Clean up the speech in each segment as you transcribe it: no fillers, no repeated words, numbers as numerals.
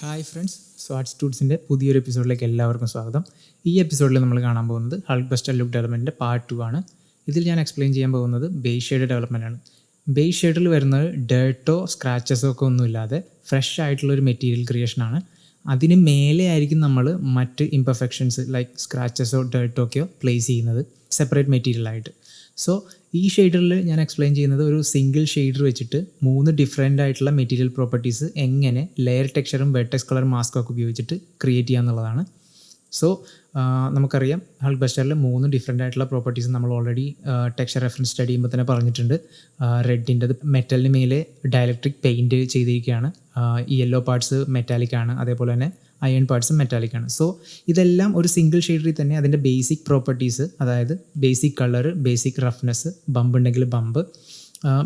Hi friends, സ്വാറ്റ് സ്റ്റുഡ്സിൻ്റെ പുതിയൊരു എപ്പിസോഡിലേക്ക് എല്ലാവർക്കും സ്വാഗതം. ഈ എപ്പിസോഡിൽ നമ്മൾ കാണാൻ പോകുന്നത് ഹൾക്ക് ബസ്റ്റർ ലുക്ക് ഡെവലപ്മെൻറ്റിൻ്റെ പാർട്ട് 2 ആണ്. ഇതിൽ ഞാൻ എക്സ്പ്ലെയിൻ ചെയ്യാൻ പോകുന്നത് ബേസ് ഷെയ്ഡ് ഡെവലപ്മെൻ്റ് ആണ്. ബേസ് ഷെയ്ഡിൽ വരുന്നത് ഡേർട്ടോ സ്ക്രാച്ചസോ ഒക്കെ ഒന്നുമില്ലാതെ ഫ്രഷ് ആയിട്ടുള്ളൊരു മെറ്റീരിയൽ ക്രിയേഷനാണ്. അതിന് മേലെ ആയിരിക്കും നമ്മൾ മറ്റ് ഇംപെർഫെക്ഷൻസ് ലൈക്ക് സ്ക്രാച്ചസോ ഡേർട്ടോ ഒക്കെയോ പ്ലേസ് ചെയ്യുന്നത് സെപ്പറേറ്റ് മെറ്റീരിയലായിട്ട്. സോ ഈ ഷെയ്ഡറിൽ ഞാൻ എക്സ്പ്ലെയിൻ ചെയ്യുന്നത് ഒരു സിംഗിൾ ഷെയ്ഡർ വെച്ചിട്ട് 3 ഡിഫറെൻ്റ് ആയിട്ടുള്ള മെറ്റീരിയൽ പ്രോപ്പർട്ടീസ് എങ്ങനെ ലെയർ ടെക്സ്ചറും വെർട്ടെക്സ് കളർ മാസ്കും ഒക്കെ ഉപയോഗിച്ചിട്ട് ക്രിയേറ്റ് ചെയ്യുക എന്നുള്ളതാണ്. സോ നമുക്കറിയാം ഹൾക്ക് ബസ്റ്ററിൽ 3 ഡിഫറെൻ്റ് ആയിട്ടുള്ള പ്രോപ്പർട്ടീസ് നമ്മൾ ഓൾറെഡി ടെക്സ്ചർ റെഫറൻസ് സ്റ്റഡി ചെയ്യുമ്പോൾ തന്നെ പറഞ്ഞിട്ടുണ്ട്. റെഡിൻ്റെത് മെറ്റലിന് മേലെ ഡയലക്ട്രിക് പെയിൻറ്റ് ചെയ്തിരിക്കുകയാണ്, യെല്ലോ പാർട്സ് മെറ്റാലിക് ആണ്, അതേപോലെ തന്നെ അയൺ പാർട്സും മെറ്റാലിക് ആണ്. സോ ഇതെല്ലാം ഒരു സിംഗിൾ ഷെയ്ഡറിൽ തന്നെ അതിൻ്റെ ബേസിക് പ്രോപ്പർട്ടീസ്, അതായത് basic colour, basic roughness, bump ഉണ്ടെങ്കിൽ ബമ്പ്,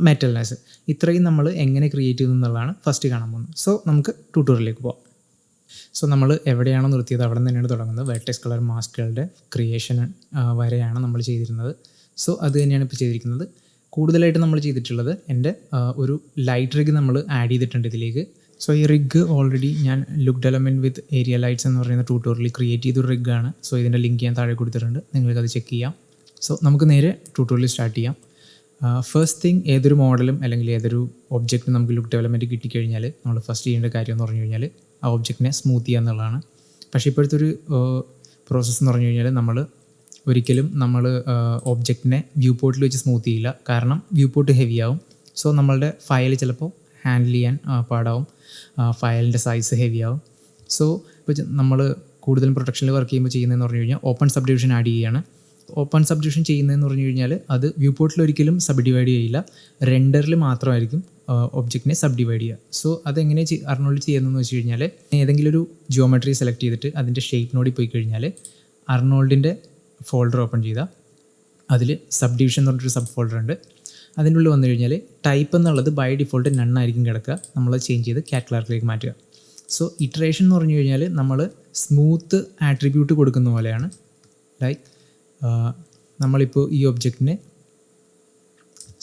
മെറ്റൽനെസ്, ഇത്രയും നമ്മൾ എങ്ങനെ ക്രിയേറ്റ് ചെയ്യുന്നു എന്നുള്ളതാണ് ഫസ്റ്റ് കാണാൻ പോകുന്നത്. സോ നമുക്ക് ട്യൂട്ടോറിയലിലേക്ക് പോകാം. സോ നമ്മൾ എവിടെയാണോ നിർത്തിയത് അവിടെ തന്നെയാണ് തുടങ്ങുന്നത്. വെർട്ടെക്സ് കളർ മാസ്കുകളുടെ ക്രിയേഷൻ വരെയാണ് നമ്മൾ ചെയ്തിരുന്നത്. സോ അത് തന്നെയാണ് ഇപ്പോൾ ചെയ്തിരിക്കുന്നത്. കൂടുതലായിട്ട് നമ്മൾ ചെയ്തിട്ടുള്ളത് എൻ്റെ ഒരു ലൈറ്റ് റിഗ് നമ്മൾ ആഡ് ചെയ്തിട്ടുണ്ട് ഇതിലേക്ക്. സോ ഈ റിഗ് ഓൾറെഡി ഞാൻ ലുക്ക് ഡെവലപ്മെൻറ്റ് വിത്ത് ഏരിയ ലൈറ്റ്സ് എന്ന് പറയുന്ന ട്യൂട്ടോറിയൽ ക്രിയേറ്റ് ചെയ്തൊരു റിഗാണ്. സോ ഇതിൻ്റെ ലിങ്ക് ഞാൻ താഴെ കൊടുത്തിട്ടുണ്ട്, നിങ്ങൾക്കത് ചെക്ക് ചെയ്യാം. സോ നമുക്ക് നേരെ ട്യൂട്ടോറിയൽ സ്റ്റാർട്ട് ചെയ്യാം. ഫസ്റ്റ് തിങ്, ഏതൊരു മോഡലും അല്ലെങ്കിൽ ഏതൊരു ഒബ്ജക്റ്റ് നമുക്ക് ലുക്ക് ഡെവലപ്മെൻറ്റ് കിട്ടിക്കഴിഞ്ഞാൽ നമ്മൾ ഫസ്റ്റ് ചെയ്യേണ്ട കാര്യം എന്ന് പറഞ്ഞു കഴിഞ്ഞാൽ ആ ഒബ്ജക്റ്റിനെ സ്മൂത്ത് ചെയ്യുക എന്നുള്ളതാണ്. പക്ഷേ ഇപ്പോഴത്തെ ഒരു പ്രോസസ്സ് എന്ന് പറഞ്ഞു കഴിഞ്ഞാൽ നമ്മൾ ഒരിക്കലും ഒബ്ജക്റ്റിനെ വ്യൂ പോർട്ടിൽ വെച്ച് സ്മൂത്ത് ചെയ്യില്ല. കാരണം വ്യൂ പോർട്ട് ഹെവി ആവും. സോ നമ്മളുടെ ഫയൽ ചിലപ്പോൾ ഹാൻഡിൽ ചെയ്യാൻ പാടാവും, ഫയലിൻ്റെ സൈസ് ഹെവി ആവും. സോ ഇപ്പോൾ നമ്മൾ കൂടുതലും പ്രൊട്ടക്ഷനിൽ വർക്ക് ചെയ്യുമ്പോൾ ചെയ്യുന്നതെന്ന് പറഞ്ഞു കഴിഞ്ഞാൽ ഓപ്പൺ സബ് ഡിവിഷൻ ആഡ് ചെയ്യുകയാണ്. ഓപ്പൺ സബ് ഡിവിഷൻ ചെയ്യുന്നതെന്ന് പറഞ്ഞു കഴിഞ്ഞാൽ അത് വ്യൂ പോർട്ടിൽ ഒരിക്കലും സബ് ഡിവൈഡ് ചെയ്യില്ല, റെൻഡറിൽ മാത്രമായിരിക്കും ഒബ്ജക്റ്റിനെ സബ് ഡിവൈഡ് ചെയ്യുക. സോ അതെങ്ങനെ അർണോൾഡ് ചെയ്യുന്നതെന്ന് വെച്ച് കഴിഞ്ഞാൽ ഏതെങ്കിലും ഒരു ജിയോമെട്രി സെലക്ട് ചെയ്തിട്ട് അതിൻ്റെ ഷേപ്പ് നോഡിൽ പോയി കഴിഞ്ഞാൽ അർണോൾഡിൻ്റെ ഫോൾഡർ ഓപ്പൺ ചെയ്താൽ അതിൽ സബ് ഡിവിഷൻ എന്ന് പറഞ്ഞിട്ടൊരു സബ് ഫോൾഡർ ഉണ്ട്. അതിൻ്റെ ഉള്ളിൽ വന്നു കഴിഞ്ഞാൽ ടൈപ്പ് എന്നുള്ളത് ബൈ ഡിഫോൾട്ട് നണ്ണായിരിക്കും കിടക്കുക. നമ്മൾ ചേഞ്ച് ചെയ്ത് കാറ്റലാർക്കിലേക്ക് മാറ്റുക. സോ ഇറ്ററേഷൻ എന്ന് പറഞ്ഞു കഴിഞ്ഞാൽ നമ്മൾ സ്മൂത്ത് ആട്രിബ്യൂട്ട് കൊടുക്കുന്ന പോലെയാണ്. ലൈക്ക് നമ്മളിപ്പോൾ ഈ ഒബ്ജക്റ്റിനെ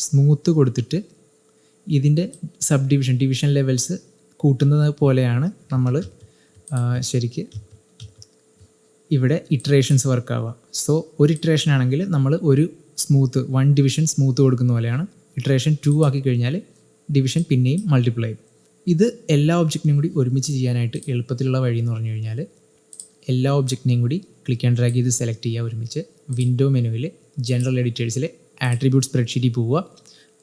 സ്മൂത്ത് കൊടുത്തിട്ട് ഇതിൻ്റെ സബ് ഡിവിഷൻ ലെവൽസ് കൂട്ടുന്നത് പോലെയാണ് നമ്മൾ ശരിക്ക് ഇവിടെ ഇറ്ററേഷൻസ് വർക്ക് ആവുക. സോ ഒരു ഇറ്ററേഷൻ ആണെങ്കിൽ നമ്മൾ ഒരു സ്മൂത്ത് 1 ഡിവിഷൻ സ്മൂത്ത് കൊടുക്കുന്ന പോലെയാണ്. ഇറ്ററേഷൻ 2 ആക്കി കഴിഞ്ഞാൽ ഡിവിഷൻ പിന്നെയും മൾട്ടിപ്ലൈ ചെയ്യും. ഇത് എല്ലാ ഒബ്ജക്റ്റിനെയും കൂടി ഒരുമിച്ച് ചെയ്യാനായിട്ട് എളുപ്പത്തിലുള്ള വഴി എന്ന് പറഞ്ഞു കഴിഞ്ഞാൽ എല്ലാ ഒബ്ജക്റ്റിനെയും കൂടി ക്ലിക്ക് ആൻഡ് ഡ്രാഗ് ചെയ്ത് സെലക്ട് ചെയ്യുക. ഒരുമിച്ച് വിൻഡോ മെനുവിൽ ജനറൽ എഡിറ്റേഴ്സിൽ ആട്രിബ്യൂട്ട് സ്പ്രെഡ്ഷീറ്റിൽ പോവുക,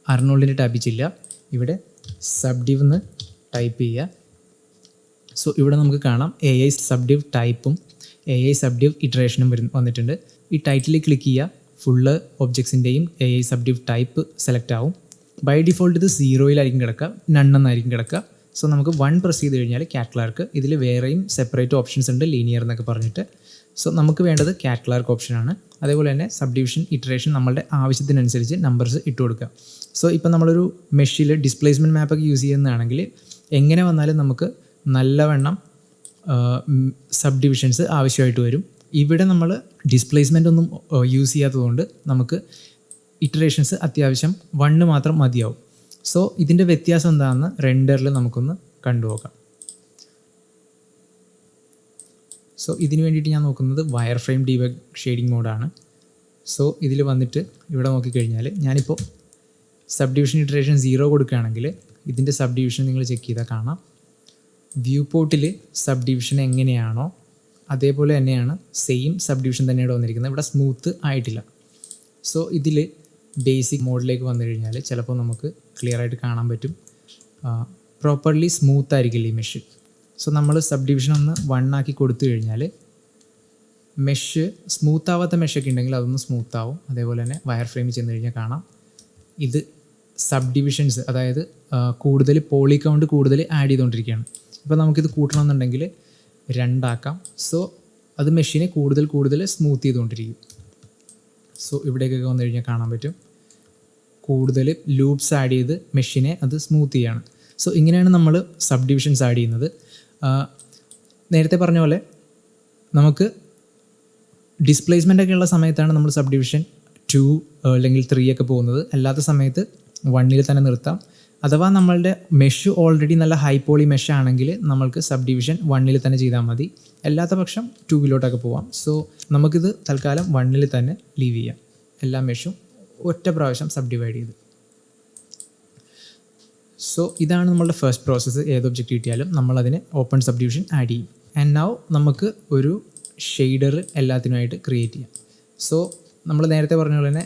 അർണോൾഡിൻ്റെ ടാപ്പിൽ ചെല്ലുക, ഇവിടെ സബ് ഡിവ് എന്ന് ടൈപ്പ് ചെയ്യുക. സോ ഇവിടെ നമുക്ക് കാണാം AI സബ് ഡിവ് ടൈപ്പും AI സബ് ഡിവ് ഇറ്ററേഷനും വന്നിട്ടുണ്ട്. ഈ ടൈറ്റിൽ ക്ലിക്ക് ചെയ്യുക, ഫുള്ള് ഒബ്ജക്ട്സിൻ്റെയും AI sub div type select ആവും. ബൈ ഡിഫോൾട്ട് ഇത് 0-യിലായിരിക്കും കിടക്കുക, നണ്ണെന്നായിരിക്കും കിടക്കുക. സോ നമുക്ക് 1 പ്രസ് ചെയ്ത് കഴിഞ്ഞാൽ കാറ്റലാർക്ക്, ഇതിൽ വേറെയും സെപ്പറേറ്റ് ഓപ്ഷൻസ് ഉണ്ട്, ലീനിയർ എന്നൊക്കെ പറഞ്ഞിട്ട്. സോ നമുക്ക് വേണ്ടത് കാറ്റലാർക്ക് ഓപ്ഷനാണ്. അതേപോലെ തന്നെ സബ് ഡിവിഷൻ ഇറ്ററേഷൻ നമ്മളുടെ ആവശ്യത്തിനനുസരിച്ച് നമ്പേഴ്സ് ഇട്ട് കൊടുക്കുക. സോ ഇപ്പം നമ്മളൊരു മെഷിൽ ഡിസ്പ്ലേസ്മെൻറ്റ് മാപ്പൊക്കെ യൂസ് ചെയ്യുന്നതാണെങ്കിൽ എങ്ങനെ വന്നാലും നമുക്ക് നല്ലവണ്ണം സബ് ഡിവിഷൻസ് ആവശ്യമായിട്ട് വരും. ഇവിടെ നമ്മൾ ഡിസ്പ്ലേസ്മെൻ്റ് ഒന്നും യൂസ് ചെയ്യാത്തതുകൊണ്ട് നമുക്ക് ഇറ്ററേഷൻസ് അത്യാവശ്യം 1 മാത്രം മതിയാവും. സോ ഇതിൻ്റെ വ്യത്യാസം എന്താണെന്ന് റെൻഡറിൽ നമുക്കൊന്ന് കണ്ടുപോകാം. സോ ഇതിന് വേണ്ടിയിട്ട് ഞാൻ നോക്കുന്നത് വയർ ഫ്രെയിം ഡീബഗ് ഷെയ്ഡിങ് മോഡാണ്. സോ ഇതിൽ വന്നിട്ട് ഇവിടെ നോക്കിക്കഴിഞ്ഞാൽ ഞാനിപ്പോൾ സബ് ഡിവിഷൻ ഇറ്ററേഷൻ 0 കൊടുക്കുകയാണെങ്കിൽ ഇതിൻ്റെ സബ് ഡിവിഷൻ നിങ്ങൾ ചെക്ക് ചെയ്താൽ കാണാം. വ്യൂ പോർട്ടിൽ സബ് ഡിവിഷൻ എങ്ങനെയാണോ അതേപോലെ തന്നെയാണ് സെയിം സബ് ഡിവിഷൻ തന്നെയാണ് വന്നിരിക്കുന്നത്. ഇവിടെ സ്മൂത്ത് ആയിട്ടില്ല. സോ ഇതിൽ ബേസിക് മോഡിലേക്ക് വന്നു കഴിഞ്ഞാൽ ചിലപ്പോൾ നമുക്ക് ക്ലിയർ ആയിട്ട് കാണാൻ പറ്റും, പ്രോപ്പർലി സ്മൂത്ത് ആയിരിക്കില്ല ഈ മെഷ്. സോ നമ്മൾ സബ് ഡിവിഷൻ ഒന്ന് 1 ആക്കി കൊടുത്തു കഴിഞ്ഞാൽ മെഷ് സ്മൂത്ത് ആവാത്ത മെഷൊക്കെ ഉണ്ടെങ്കിൽ അതൊന്ന് സ്മൂത്ത് ആവും. അതേപോലെ തന്നെ വയർ ഫ്രെയിമിൽ ചെന്ന് കഴിഞ്ഞാൽ കാണാം ഇത് സബ് ഡിവിഷൻസ്, അതായത് കൂടുതൽ പോളി കൗണ്ട് കൂടുതൽ ആഡ് ചെയ്തുകൊണ്ടിരിക്കുകയാണ്. ഇപ്പോൾ നമുക്കിത് കൂട്ടണമെന്നുണ്ടെങ്കിൽ 2 ആക്കാം. സോ അത് മെഷീനെ കൂടുതൽ സ്മൂത്ത് ചെയ്തുകൊണ്ടിരിക്കും. സോ ഇവിടേക്കൊക്കെ വന്നു കഴിഞ്ഞാൽ കാണാൻ പറ്റും കൂടുതൽ ലൂപ്സ് ആഡ് ചെയ്ത് മെഷീനെ അത് സ്മൂത്ത് ചെയ്യാണ്. സോ ഇങ്ങനെയാണ് നമ്മൾ സബ് ഡിവിഷൻസ് ആഡ് ചെയ്യുന്നത്. നേരത്തെ പറഞ്ഞ പോലെ നമുക്ക് ഡിസ്പ്ലേസ്മെൻ്റ് ഒക്കെ ഉള്ള സമയത്താണ് നമ്മൾ സബ് ഡിവിഷൻ 2 അല്ലെങ്കിൽ 3 ഒക്കെ പോകുന്നത്. അല്ലാത്ത സമയത്ത് 1-ൽ തന്നെ നിർത്താം. അഥവാ നമ്മളുടെ മെഷ് ഓൾറെഡി നല്ല ഹൈ പോളി മെഷ് ആണെങ്കിൽ നമ്മൾക്ക് സബ് ഡിവിഷൻ 1 തന്നെ ചെയ്താൽ മതി. അല്ലാത്ത പക്ഷം 2 പോവാം. സോ നമുക്കിത് തൽക്കാലം 1 തന്നെ ലീവ് ചെയ്യാം. എല്ലാ മെഷും ഒറ്റ പ്രാവശ്യം സബ് ഡിവൈഡ് ചെയ്ത്. സോ ഇതാണ് നമ്മളുടെ ഫസ്റ്റ് പ്രോസസ്സ്. ഏത് ഒബ്ജക്റ്റ് കിട്ടിയാലും നമ്മളതിനെ ഓപ്പൺ സബ് ഡിവിഷൻ ആഡ് ചെയ്യും. ആൻഡ് നൗ നമുക്ക് ഒരു ഷെയ്ഡർ എല്ലാത്തിനുമായിട്ട് ക്രിയേറ്റ് ചെയ്യാം. സോ നമ്മൾ നേരത്തെ പറഞ്ഞ പോലെ തന്നെ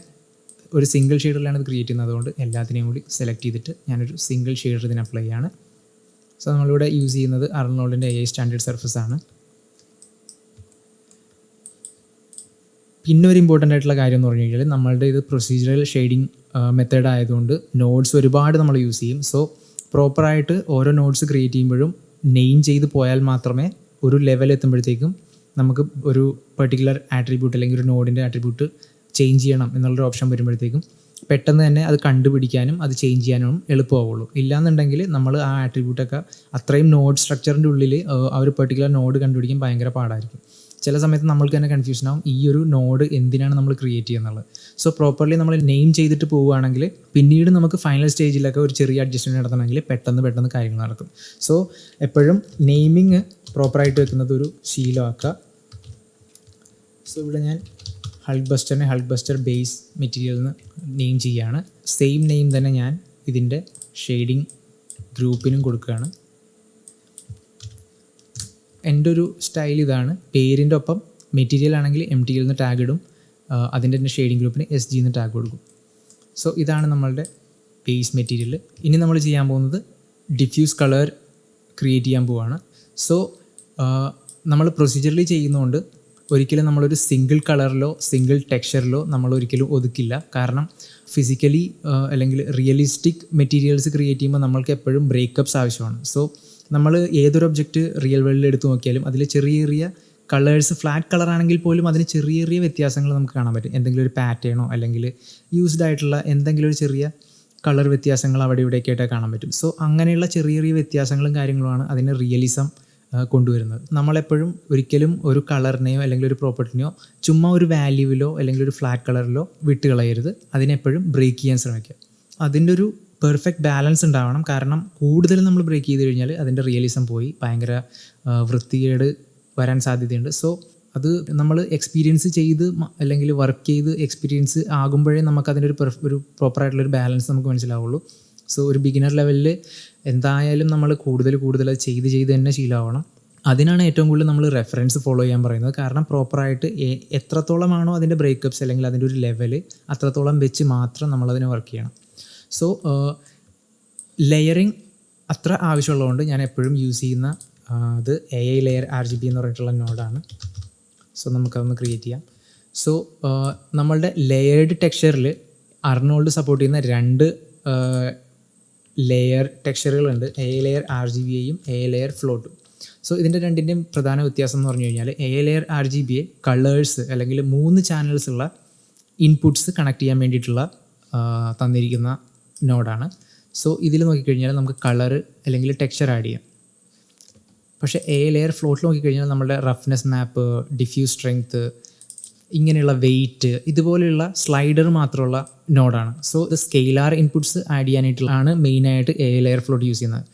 ഒരു സിംഗിൾ ഷെയ്ഡറിലാണ് ഇത് ക്രിയേറ്റ് ചെയ്യുന്നത്. അതുകൊണ്ട് എല്ലാത്തിനെയും കൂടി സെലക്ട് ചെയ്തിട്ട് ഞാനൊരു സിംഗിൾ ഷെയ്ഡർ ഇതിന് അപ്ലൈ ചെയ്യാണ്. സോ നമ്മളിവിടെ യൂസ് ചെയ്യുന്നത് അർണോൾഡിൻ്റെ AI സ്റ്റാൻഡേർഡ് സർഫസ് ആണ്. പിന്നെ ഒരു ഇമ്പോർട്ടൻ്റ് ആയിട്ടുള്ള കാര്യം എന്ന് പറഞ്ഞു കഴിഞ്ഞാൽ നമ്മളുടെ ഇത് പ്രൊസീജിയറൽ ഷെയ്ഡിങ് മെത്തേഡ് ആയതുകൊണ്ട് നോഡ്സ് ഒരുപാട് നമ്മൾ യൂസ് ചെയ്യും. സോ പ്രോപ്പറായിട്ട് ഓരോ നോഡ്സ് ക്രിയേറ്റ് ചെയ്യുമ്പോഴും നെയിം ചെയ്ത് പോയാൽ മാത്രമേ ഒരു ലെവൽ എത്തുമ്പോഴത്തേക്കും നമുക്ക് ഒരു പെർട്ടിക്കുലർ ആട്രിബ്യൂട്ട് അല്ലെങ്കിൽ ഒരു നോഡിൻ്റെ ആട്രിബ്യൂട്ട് ചേഞ്ച് ചെയ്യണം എന്നുള്ളൊരു ഓപ്ഷൻ വരുമ്പോഴത്തേക്കും പെട്ടെന്ന് തന്നെ അത് കണ്ടുപിടിക്കാനും അത് ചേഞ്ച് ചെയ്യാനും എളുപ്പമാവുള്ളൂ. ഇല്ലാന്നുണ്ടെങ്കിൽ നമ്മൾ ആ ആട്രിബ്യൂട്ടൊക്കെ അത്രയും നോഡ് സ്ട്രക്ചറിൻ്റെ ഉള്ളിൽ ആ ഒരു പെർട്ടിക്കുലർ നോഡ് കണ്ടുപിടിക്കാൻ ഭയങ്കര പാടായിരിക്കും. ചില സമയത്ത് നമ്മൾക്ക് തന്നെ കൺഫ്യൂഷൻ ആവും ഈ ഒരു നോഡ് എന്തിനാണ് നമ്മൾ ക്രിയേറ്റ് ചെയ്യുന്നുള്ളത്. സോ പ്രോപ്പർലി നമ്മൾ നെയിം ചെയ്തിട്ട് പോവുകയാണെങ്കിൽ പിന്നീട് നമുക്ക് ഫൈനൽ സ്റ്റേജിലൊക്കെ ഒരു ചെറിയ അഡ്ജസ്റ്റ്മെൻറ്റ് നടത്തണമെങ്കിൽ പെട്ടെന്ന് കാര്യങ്ങൾ നടക്കും. സോ എപ്പോഴും നെയിമിങ് പ്രോപ്പറായിട്ട് വെക്കുന്നത് ഒരു ശീലമാക്കുക. സോ ഇവിടെ ഞാൻ ഹൾക്ക് ബസ്റ്ററിനെ ഹൾക്ക് ബസ്റ്റർ ബേസ് മെറ്റീരിയലിന് നെയിം ചെയ്യുകയാണ്. സെയിം നെയിം തന്നെ ഞാൻ ഇതിൻ്റെ ഷെയ്ഡിങ് ഗ്രൂപ്പിനും കൊടുക്കുകയാണ്. എൻ്റെ ഒരു സ്റ്റൈൽ ഇതാണ്. പേരിൻ്റെ ഒപ്പം മെറ്റീരിയൽ ആണെങ്കിൽ MTL എന്ന് ടാഗ് ഇടും. അതിൻ്റെ തന്നെ ഷെയ്ഡിങ് ഗ്രൂപ്പിന് SG എന്ന് ടാഗ് കൊടുക്കും. സോ ഇതാണ് നമ്മളുടെ ബേസ് മെറ്റീരിയൽ. ഇനി നമ്മൾ ചെയ്യാൻ പോകുന്നത് ഡിഫ്യൂസ് കളർ ക്രിയേറ്റ് ചെയ്യാൻ പോവുകയാണ്. സോ നമ്മൾ പ്രൊസീജിയറലി ചെയ്യുന്നതുകൊണ്ട് ഒരിക്കലും നമ്മളൊരു സിംഗിൾ കളറിലോ സിംഗിൾ ടെക്സ്ചറിലോ നമ്മൾ ഒരിക്കലും ഒതുക്കില്ല. കാരണം ഫിസിക്കലി അല്ലെങ്കിൽ റിയലിസ്റ്റിക് മെറ്റീരിയൽസ് ക്രിയേറ്റ് ചെയ്യുമ്പോൾ നമ്മൾക്ക് എപ്പോഴും ബ്രേക്കപ്സ് ആവശ്യമാണ്. സോ നമ്മൾ ഏതൊരു ഒബ്ജക്റ്റ് റിയൽ വേൾഡിൽ എടുത്ത് നോക്കിയാലും അതിൽ ചെറിയ കളേഴ്സ് ഫ്ലാറ്റ് കളറാണെങ്കിൽ പോലും അതിന് ചെറിയ വ്യത്യാസങ്ങൾ നമുക്ക് കാണാൻ പറ്റും. എന്തെങ്കിലും ഒരു പാറ്റേണോ അല്ലെങ്കിൽ യൂസ്ഡ് ആയിട്ടുള്ള എന്തെങ്കിലും ഒരു ചെറിയ കളർ വ്യത്യാസങ്ങൾ അവിടെ ഇവിടെയൊക്കെ ആയിട്ട് കാണാൻ പറ്റും. സോ അങ്ങനെയുള്ള ചെറിയ വ്യത്യാസങ്ങളും കാര്യങ്ങളുമാണ് അതിന് റിയലിസം കൊണ്ടുവരുന്നത്. നമ്മളെപ്പോഴും ഒരിക്കലും ഒരു കളറിനെയോ അല്ലെങ്കിൽ ഒരു പ്രോപ്പർട്ടിനെയോ ചുമ്മാ ഒരു വാല്യൂവിലോ അല്ലെങ്കിൽ ഒരു ഫ്ലാറ്റ് കളറിലോ വിട്ട് കളയരുത്. അതിനെപ്പോഴും ബ്രേക്ക് ചെയ്യാൻ ശ്രമിക്കുക. അതിൻ്റെ ഒരു പെർഫെക്റ്റ് ബാലൻസ് ഉണ്ടാവണം. കാരണം കൂടുതൽ നമ്മൾ ബ്രേക്ക് ചെയ്ത് കഴിഞ്ഞാൽ അതിൻ്റെ റിയലിസം പോയി ഭയങ്കര വൃത്തികേട് വരാൻ സാധ്യതയുണ്ട്. സോ അത് നമ്മൾ എക്സ്പീരിയൻസ് ചെയ്ത് അല്ലെങ്കിൽ വർക്ക് ചെയ്ത് എക്സ്പീരിയൻസ് ആകുമ്പോഴേ നമുക്ക് അതിൻ്റെ ഒരു പ്രോപ്പറായിട്ടുള്ളൊരു ബാലൻസ് നമുക്ക് മനസ്സിലാവുള്ളൂ. സോ ഒരു ബിഗിനർ ലെവലിൽ എന്തായാലും നമ്മൾ കൂടുതൽ അത് ചെയ്ത് തന്നെ ശീലമാവണം. അതിനാണ് ഏറ്റവും കൂടുതൽ നമ്മൾ റെഫറൻസ് ഫോളോ ചെയ്യാൻ പറയുന്നത്. കാരണം പ്രോപ്പറായിട്ട് എത്രത്തോളമാണോ അതിൻ്റെ ബ്രേക്കപ്സ് അല്ലെങ്കിൽ അതിൻ്റെ ഒരു ലെവൽ അത്രത്തോളം വെച്ച് മാത്രം നമ്മളതിനെ വർക്ക് ചെയ്യണം. സോ ലെയറിങ് അത്ര ആവശ്യമുള്ളതുകൊണ്ട് ഞാൻ എപ്പോഴും യൂസ് ചെയ്യുന്ന അത് AI ലെയർ RGB എന്ന് പറഞ്ഞിട്ടുള്ള നോഡാണ്. സോ നമുക്കതൊന്ന് ക്രിയേറ്റ് ചെയ്യാം. സോ നമ്മളുടെ ലെയേർഡ് ടെക്സ്ചറിൽ അർണോൾഡ് സപ്പോർട്ട് ചെയ്യുന്ന 2 ലെയർ ടെക്സ്ചറുകളുണ്ട്. AI ലെയർ RGBയും AI ലെയർ ഫ്ലോട്ടും. സോ ഇതിൻ്റെ രണ്ടിൻ്റെയും പ്രധാന വ്യത്യാസം എന്ന് പറഞ്ഞു കഴിഞ്ഞാൽ AI ലെയർ RGBയെ കളേഴ്സ് അല്ലെങ്കിൽ 3 ചാനൽസ് ഉള്ള ഇൻപുട്സ് കണക്ട് ചെയ്യാൻ വേണ്ടിയിട്ടുള്ള തന്നിരിക്കുന്ന നോഡാണ്. സോ ഇതിൽ നോക്കിക്കഴിഞ്ഞാൽ നമുക്ക് കളർ അല്ലെങ്കിൽ ടെക്സ്ചർ ആഡ് ചെയ്യാം. പക്ഷേ AI ലെയർ ഫ്ലോട്ടിൽ നോക്കിക്കഴിഞ്ഞാൽ നമ്മുടെ റഫ്നെസ് മാപ്പ്, ഡിഫ്യൂസ് സ്ട്രെങ്ത്ത്, ഇങ്ങനെയുള്ള വെയിറ്റ്, ഇതുപോലെയുള്ള സ്ലൈഡർ മാത്രമുള്ള നോഡാണ്. സോ ഇത് സ്കെയിലാർ ഇൻപുട്സ് ആഡ് ചെയ്യാനായിട്ടുള്ളതാണ് മെയിനായിട്ട് AI ലെയർ ഫ്ലോട്ട് യൂസ് ചെയ്യുന്നത്.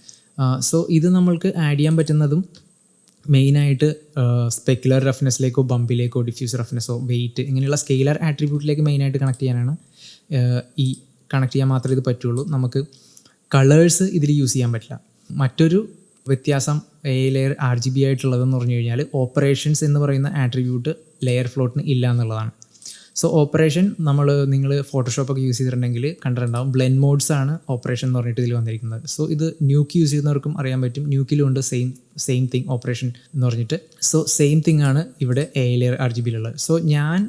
സോ ഇത് നമ്മൾക്ക് ആഡ് ചെയ്യാൻ പറ്റുന്നതും മെയിനായിട്ട് സ്പെക്കുലർ റഫ്നെസ്സിലേക്കോ ബമ്പിലേക്കോ ഡിഫ്യൂസ് റഫ്നെസ്സോ വെയിറ്റ് ഇങ്ങനെയുള്ള സ്കെയിലർ ആട്രിബ്യൂട്ടിലേക്ക് മെയിനായിട്ട് കണക്ട് ചെയ്യാനാണ് കണക്ട് ചെയ്യാൻ മാത്രമേ ഇത് പറ്റുള്ളൂ. നമുക്ക് കളേഴ്സ് ഇതിൽ യൂസ് ചെയ്യാൻ പറ്റില്ല. മറ്റൊരു വ്യത്യാസം AI ലെയർ RGB ആയിട്ടുള്ളതെന്ന് പറഞ്ഞു കഴിഞ്ഞാൽ ഓപ്പറേഷൻസ് എന്ന് പറയുന്ന ആട്രിബ്യൂട്ട് ലെയർ ഫ്ലോട്ടിന് ഇല്ല എന്നുള്ളതാണ്. സോ ഓപ്പറേഷൻ നിങ്ങൾ ഫോട്ടോഷോപ്പൊക്കെ യൂസ് ചെയ്തിട്ടുണ്ടെങ്കിൽ കണ്ടിട്ടുണ്ടാവും. ബ്ലെൻഡ് മോഡ്സ് ആണ് ഓപ്പറേഷൻ എന്ന് പറഞ്ഞിട്ട് ഇതിൽ വന്നിരിക്കുന്നത്. സോ ഇത് ന്യൂക്ക് യൂസ് ചെയ്യുന്നവർക്കും അറിയാൻ പറ്റും. ന്യൂക്കിലും ഉണ്ട് സെയിം തിങ് ഓപ്പറേഷൻ എന്ന് പറഞ്ഞിട്ട്. സോ സെയിം തിങ് ആണ് ഇവിടെ AI ലെയർ RGBയിലുള്ളത്. സോ ഞാൻ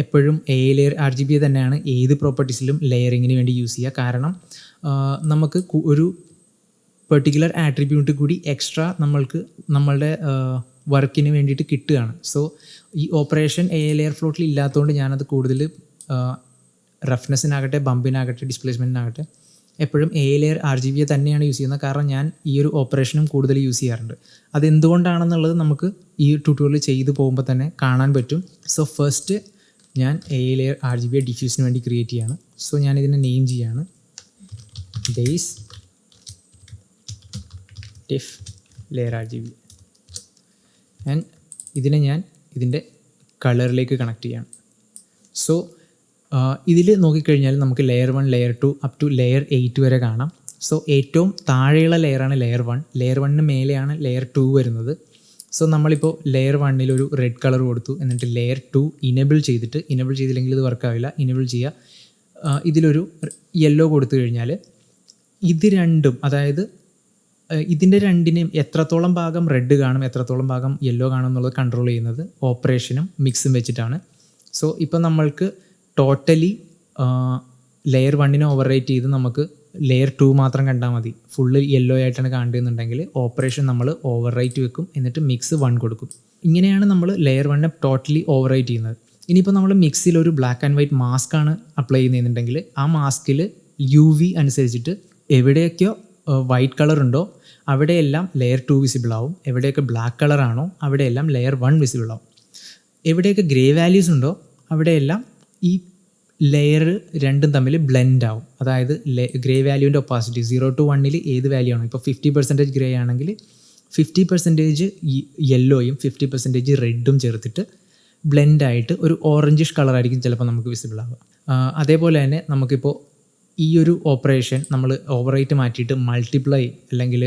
എപ്പോഴും AI ലെയർ RGB തന്നെയാണ് ഏത് പ്രോപ്പർട്ടീസിലും ലെയറിങ്ങിന് വേണ്ടി യൂസ് ചെയ്യുക. കാരണം നമുക്ക് ഒരു പെർട്ടിക്കുലർ ആട്രിബ്യൂട്ട് കൂടി എക്സ്ട്രാ നമ്മളുടെ വർക്കിന് വേണ്ടിയിട്ട് കിട്ടുകയാണ്. സോ ഈ ഓപ്പറേഷൻ AI ലെയർ ഫ്ലോട്ടിൽ ഇല്ലാത്തതുകൊണ്ട് ഞാനത് കൂടുതൽ റഫ്നെസ്സിനാകട്ടെ ബമ്പിനാകട്ടെ ഡിസ്പ്ലേസ്മെൻറ്റിനാകട്ടെ എപ്പോഴും AI ലെയർ RGB തന്നെയാണ് യൂസ് ചെയ്യുന്നത്. കാരണം ഞാൻ ഈ ഒരു ഓപ്പറേഷനും കൂടുതൽ യൂസ് ചെയ്യാറുണ്ട്. അതെന്തുകൊണ്ടാണെന്നുള്ളത് നമുക്ക് ഈ ട്യൂട്ടോറിയൽ ചെയ്ത് പോകുമ്പോൾ തന്നെ കാണാൻ പറ്റും. സോ ഫസ്റ്റ് ഞാൻ AI ലെയർ RGB ഡിഫ്യൂസിന് വേണ്ടി ക്രിയേറ്റ് ചെയ്യാണ്. സോ ഞാനിതിനെ നെയിം ചെയ്യാണ് base TIFF layer RGB and ഇതിനെ ഞാൻ ഇതിൻ്റെ കളറിലേക്ക് കണക്ട് ചെയ്യണം. സോ ഇതിൽ നോക്കിക്കഴിഞ്ഞാൽ നമുക്ക് layer 1 layer 2 up to layer 8 വരെ കാണാം. സോ ഏറ്റവും താഴെയുള്ള ലെയറാണ് ലെയർ 1. ലെയർ 1 മേലെയാണ് ലെയർ 2 വരുന്നത്. സോ നമ്മളിപ്പോൾ ലെയർ 1 ഒരു റെഡ് കളർ കൊടുത്തു, എന്നിട്ട് ലെയർ 2 ഇനേബിൾ ചെയ്തില്ലെങ്കിൽ ഇത് വർക്കാവില്ല. ഇനേബിൾ ചെയ്യുക. ഇതിലൊരു യെല്ലോ കൊടുത്തു കഴിഞ്ഞാൽ ഇത് രണ്ടും, അതായത് ഇതിൻ്റെ രണ്ടിനെയും എത്രത്തോളം ഭാഗം റെഡ് കാണും എത്രത്തോളം ഭാഗം യെല്ലോ കാണും എന്നുള്ളത് കൺട്രോൾ ചെയ്യുന്നത് ഓപ്പറേഷനും മിക്സും വെച്ചിട്ടാണ്. സോ ഇപ്പോൾ നമ്മൾക്ക് ടോട്ടലി ലെയർ 1 ഓവർ റൈറ്റ് ചെയ്ത് നമുക്ക് ലെയർ 2 മാത്രം കണ്ടാൽ മതി, ഫുള്ള് യെല്ലോ ആയിട്ടാണ് കാണുന്നുണ്ടെങ്കിൽ ഓപ്പറേഷൻ നമ്മൾ ഓവർ റൈറ്റ് വെക്കും, എന്നിട്ട് മിക്സ് 1 കൊടുക്കും. ഇങ്ങനെയാണ് നമ്മൾ ലെയർ 1 ടോട്ടലി ഓവർ റൈറ്റ് ചെയ്യുന്നത്. ഇനിയിപ്പോൾ നമ്മൾ മിക്സിൽ ഒരു ബ്ലാക്ക് ആൻഡ് വൈറ്റ് മാസ്ക് ആണ് അപ്ലൈ ചെയ്യുന്നുണ്ടെങ്കിൽ ആ മാസ്കിൽ UV അനുസരിച്ചിട്ട് എവിടെയൊക്കെയോ വൈറ്റ് കളർ ഉണ്ടോ അവിടെയെല്ലാം ലെയർ 2 വിസിബിൾ ആവും, എവിടെയൊക്കെ ബ്ലാക്ക് കളറാണോ അവിടെയെല്ലാം ലെയർ 1 വിസിബിൾ ആവും, എവിടെയൊക്കെ ഗ്രേ വാല്യൂസ് ഉണ്ടോ അവിടെയെല്ലാം ഈ ലെയർ രണ്ടും തമ്മിൽ ബ്ലെൻഡ് ആവും. അതായത് ഗ്രേ വാല്യൂവിൻ്റെ ഒപ്പാസിറ്റി 0 to 1 ഏത് വാല്യൂ ആണോ, ഇപ്പോൾ 50% ഗ്രേ ആണെങ്കിൽ 50% യെല്ലോയും 50% റെഡും ചേർത്തിട്ട് ബ്ലെൻഡായിട്ട് ഒരു ഓറഞ്ചിഷ് കളറായിരിക്കും ചിലപ്പോൾ നമുക്ക് വിസിബിൾ ആവുക. അതേപോലെ തന്നെ നമുക്കിപ്പോൾ ഈ ഒരു ഓപ്പറേഷൻ നമ്മൾ ഓവർ റൈറ്റ് മാറ്റിയിട്ട് മൾട്ടിപ്ലൈ അല്ലെങ്കിൽ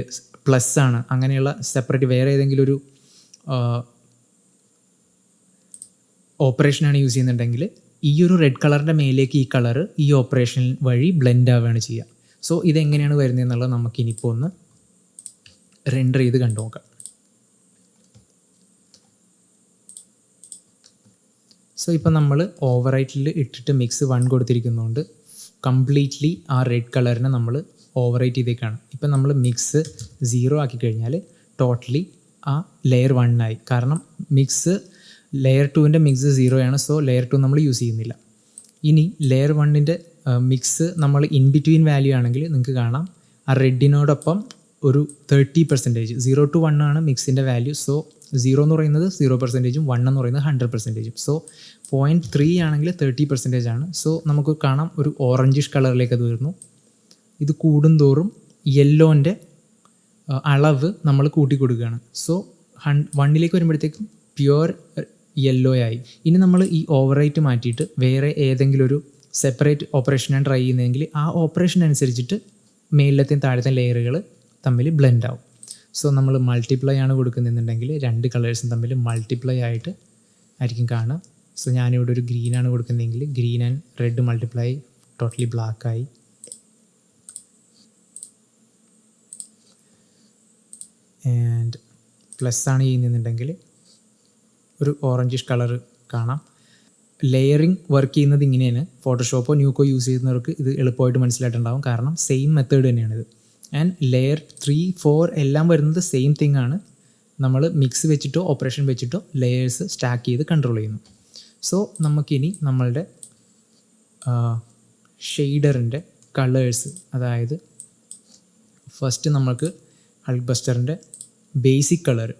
പ്ലസ് ആണ് അങ്ങനെയുള്ള സെപ്പറേറ്റ് വേറെ ഏതെങ്കിലും ഒരു ഓപ്പറേഷനാണ് യൂസ് ചെയ്യുന്നുണ്ടെങ്കിൽ ഈ ഒരു റെഡ് കളറിൻ്റെ മേലേക്ക് ഈ കളറ് ഈ ഓപ്പറേഷൻ വഴി ബ്ലെൻഡ് ആവുകയാണ് ചെയ്യുക. സോ ഇതെങ്ങനെയാണ് വരുന്നത് എന്നുള്ളത് നമുക്കിനിപ്പോൾ ഒന്ന് റെൻഡർ ചെയ്ത് കണ്ടു നോക്കാം. സോ ഇപ്പോൾ നമ്മൾ ഓവർ റൈറ്റിൽ ഇട്ടിട്ട് മിക്സ് 1 കൊടുത്തിരിക്കുന്നതുകൊണ്ട് കംപ്ലീറ്റ്ലി ആ റെഡ് കളറിനെ നമ്മൾ ഓവർ റൈറ്റ് ചെയ്തേക്കാണ്. ഇപ്പം നമ്മൾ മിക്സ് 0 ആക്കി കഴിഞ്ഞാൽ ടോട്ടലി ആ ലെയർ 1 ആയി. കാരണം മിക്സ് ലെയർ 2 മിക്സ് 0 ആണ്. സോ ലെയർ 2 നമ്മൾ യൂസ് ചെയ്യുന്നില്ല. ഇനി ലെയർ 1 മിക്സ് നമ്മൾ ഇൻ ബിറ്റ്വീൻ വാല്യൂ ആണെങ്കിൽ നിങ്ങൾക്ക് കാണാം ആ റെഡിനോടൊപ്പം ഒരു 30%, 0 to 1 ആണ് മിക്സിൻ്റെ വാല്യൂ. സോ 0 എന്ന് പറയുന്നത് 0%, 1 എന്ന് പറയുന്നത് 100%. സോ 0.3 ആണെങ്കിൽ 30% ആണ്. സോ നമുക്ക് കാണാം ഒരു ഓറഞ്ചിഷ് കളറിലേക്ക് അത് വരുന്നു. ഇത് കൂടുന്തോറും യെല്ലോൻ്റെ അളവ് നമ്മൾ കൂട്ടി കൊടുക്കുകയാണ്. സോ 1 വരുമ്പോഴത്തേക്കും പ്യുവർ യെല്ലോ ആയി. ഇനി നമ്മൾ ഈ ഓവർ റൈറ്റ് മാറ്റിയിട്ട് വേറെ ഏതെങ്കിലും ഒരു സെപ്പറേറ്റ് ഓപ്പറേഷനാണ് ട്രൈ ചെയ്യുന്നതെങ്കിൽ ആ ഓപ്പറേഷൻ അനുസരിച്ചിട്ട് മേലത്തെയും താഴത്തെ ലെയറുകൾ തമ്മിൽ ബ്ലെൻഡ് ആവും. സോ നമ്മൾ മൾട്ടിപ്ലൈ ആണ് കൊടുക്കുന്നുണ്ടെങ്കിൽ രണ്ട് കളേഴ്സും തമ്മിൽ മൾട്ടിപ്ലൈ ആയിട്ട് ആയിരിക്കും കാണുക. സോ ഞാനിവിടെ ഒരു ഗ്രീനാണ് കൊടുക്കുന്നതെങ്കിൽ green and red multiply totally ബ്ലാക്കായി. ആൻഡ് പ്ലസ് ആണ് ചെയ്യുന്നുണ്ടെങ്കിൽ ഒരു ഓറഞ്ചിഷ് കളർ കാണാം. ലെയറിങ് വർക്ക് ചെയ്യുന്നത് ഇങ്ങനെയാണ്. ഫോട്ടോഷോപ്പോ ന്യൂക്കോ യൂസ് ചെയ്യുന്നവർക്ക് ഇത് എളുപ്പമായിട്ട് മനസ്സിലായിട്ടുണ്ടാകും. കാരണം സെയിം മെത്തേഡ് തന്നെയാണിത്. ആൻഡ് ലെയർ 3, 4 എല്ലാം വരുന്നത് സെയിം തിങ് ആണ്. നമ്മൾ മിക്സ് വെച്ചിട്ടോ ഓപ്പറേഷൻ വെച്ചിട്ടോ ലെയേഴ്സ് സ്റ്റാക്ക് ചെയ്ത് കൺട്രോൾ ചെയ്യുന്നു. സോ നമുക്കിനി നമ്മളുടെ ഷെയ്ഡറിൻ്റെ കളേഴ്സ്, അതായത് ഫസ്റ്റ് നമുക്ക് ഹൾക്ക് ബസ്റ്ററിൻ്റെ ബേസിക് കളർ,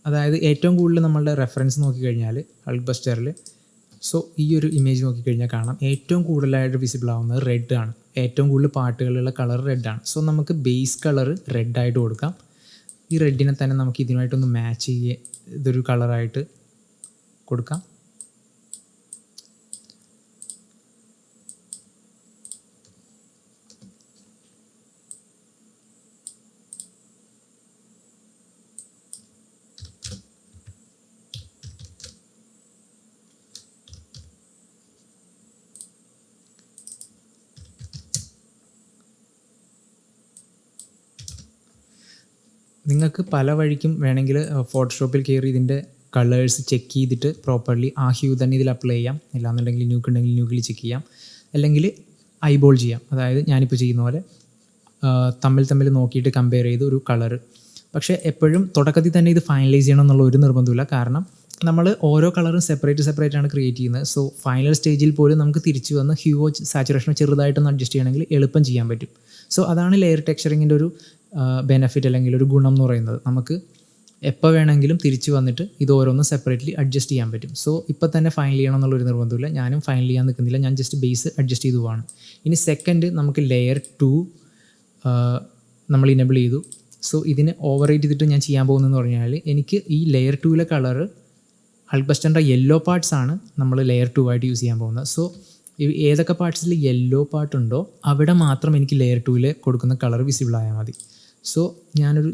അതായത് ഏറ്റവും കൂടുതൽ നമ്മളുടെ റെഫറൻസ് നോക്കിക്കഴിഞ്ഞാൽ ഹൾക്ക് ബസ്റ്ററിൽ, സോ ഈ ഒരു ഇമേജ് നോക്കിക്കഴിഞ്ഞാൽ കാണാം ഏറ്റവും കൂടുതലായിട്ട് വിസിബിൾ ആവുന്നത് റെഡ് ആണ്. ഏറ്റവും കൂടുതൽ പാട്ടുകളുള്ള കളർ റെഡാണ്. സോ നമുക്ക് ബേസ് കളർ റെഡായിട്ട് കൊടുക്കാം. ഈ റെഡിനെ തന്നെ നമുക്ക് ഇതിനായിട്ടൊന്ന് മാച്ച് ഇതൊരു കളറായിട്ട് കൊടുക്കാം. നിങ്ങൾക്ക് പല വഴിക്കും വേണമെങ്കിൽ ഫോട്ടോഷോപ്പിൽ കയറി ഇതിൻ്റെ കളേഴ്സ് ചെക്ക് ചെയ്തിട്ട് പ്രോപ്പർലി ആ ഹ്യൂ തന്നെ ഇതിൽ അപ്ലൈ ചെയ്യാം. ഇല്ലാന്നുണ്ടെങ്കിൽ ന്യൂക്ക് ഉണ്ടെങ്കിൽ ന്യൂക്കിൽ ചെക്ക് ചെയ്യാം, അല്ലെങ്കിൽ ഐബോൾ ചെയ്യാം. അതായത് ഞാനിപ്പോൾ ചെയ്യുന്ന പോലെ തമ്മിൽ നോക്കിയിട്ട് കമ്പയർ ചെയ്ത് ഒരു കളറ്. പക്ഷേ എപ്പോഴും തുടക്കത്തിൽ തന്നെ ഇത് ഫൈനലൈസ് ചെയ്യണം എന്നുള്ള ഒരു നിർബന്ധമില്ല. കാരണം നമ്മൾ ഓരോ കളറും സെപ്പറേറ്റ് ആണ് ക്രിയേറ്റ് ചെയ്യുന്നത്. സോ ഫൈനൽ സ്റ്റേജിൽ പോലും നമുക്ക് തിരിച്ചു വന്ന് ഹ്യൂവോ സാച്ചുറേഷനോ ചെറുതായിട്ടൊന്ന് അഡ്ജസ്റ്റ് ചെയ്യണമെങ്കിൽ എളുപ്പം ചെയ്യാൻ പറ്റും. സോ അതാണ് ലെയർ ടെക്സ്ചറിങ്ങിൻ്റെ ഒരു ബെനഫിറ്റ് അല്ലെങ്കിൽ ഒരു ഗുണം എന്ന് പറയുന്നത്. നമുക്ക് എപ്പോൾ വേണമെങ്കിലും തിരിച്ച് വന്നിട്ട് ഇത് ഓരോന്നും സെപ്പറേറ്റ്ലി അഡ്ജസ്റ്റ് ചെയ്യാൻ പറ്റും. സോ ഇപ്പോൾ തന്നെ ഫൈനൽ ചെയ്യണം എന്നുള്ളൊരു നിർബന്ധമില്ല. ഞാനും ഫൈനൽ ചെയ്യാൻ നിൽക്കുന്നില്ല, ഞാൻ ജസ്റ്റ് ബേസ് അഡ്ജസ്റ്റ് ചെയ്തു പോവാണ്. ഇനി സെക്കൻഡ് നമുക്ക് ലെയർ 2 നമ്മൾ ഇനേബിൾ ചെയ്തു. സോ ഇതിനെ ഓവർ റൈറ്റ് ചെയ്തിട്ട് ഞാൻ ചെയ്യാൻ പോകുന്നതെന്ന് പറഞ്ഞാൽ എനിക്ക് ഈ ലെയർ 2 കളറ് ഹൾക്ക് ബസ്റ്ററിൻ്റെ യെല്ലോ പാർട്സാണ് നമ്മൾ ലെയർ 2 ആയിട്ട് യൂസ് ചെയ്യാൻ പോകുന്നത്. സോ ഏതൊക്കെ പാർട്സിൽ യെല്ലോ പാർട്ടുണ്ടോ അവിടെ മാത്രം എനിക്ക് ലെയർ 2 കൊടുക്കുന്ന കളർ വിസിബിൾ ആയാൽ മതി. സോ ഞാനൊരു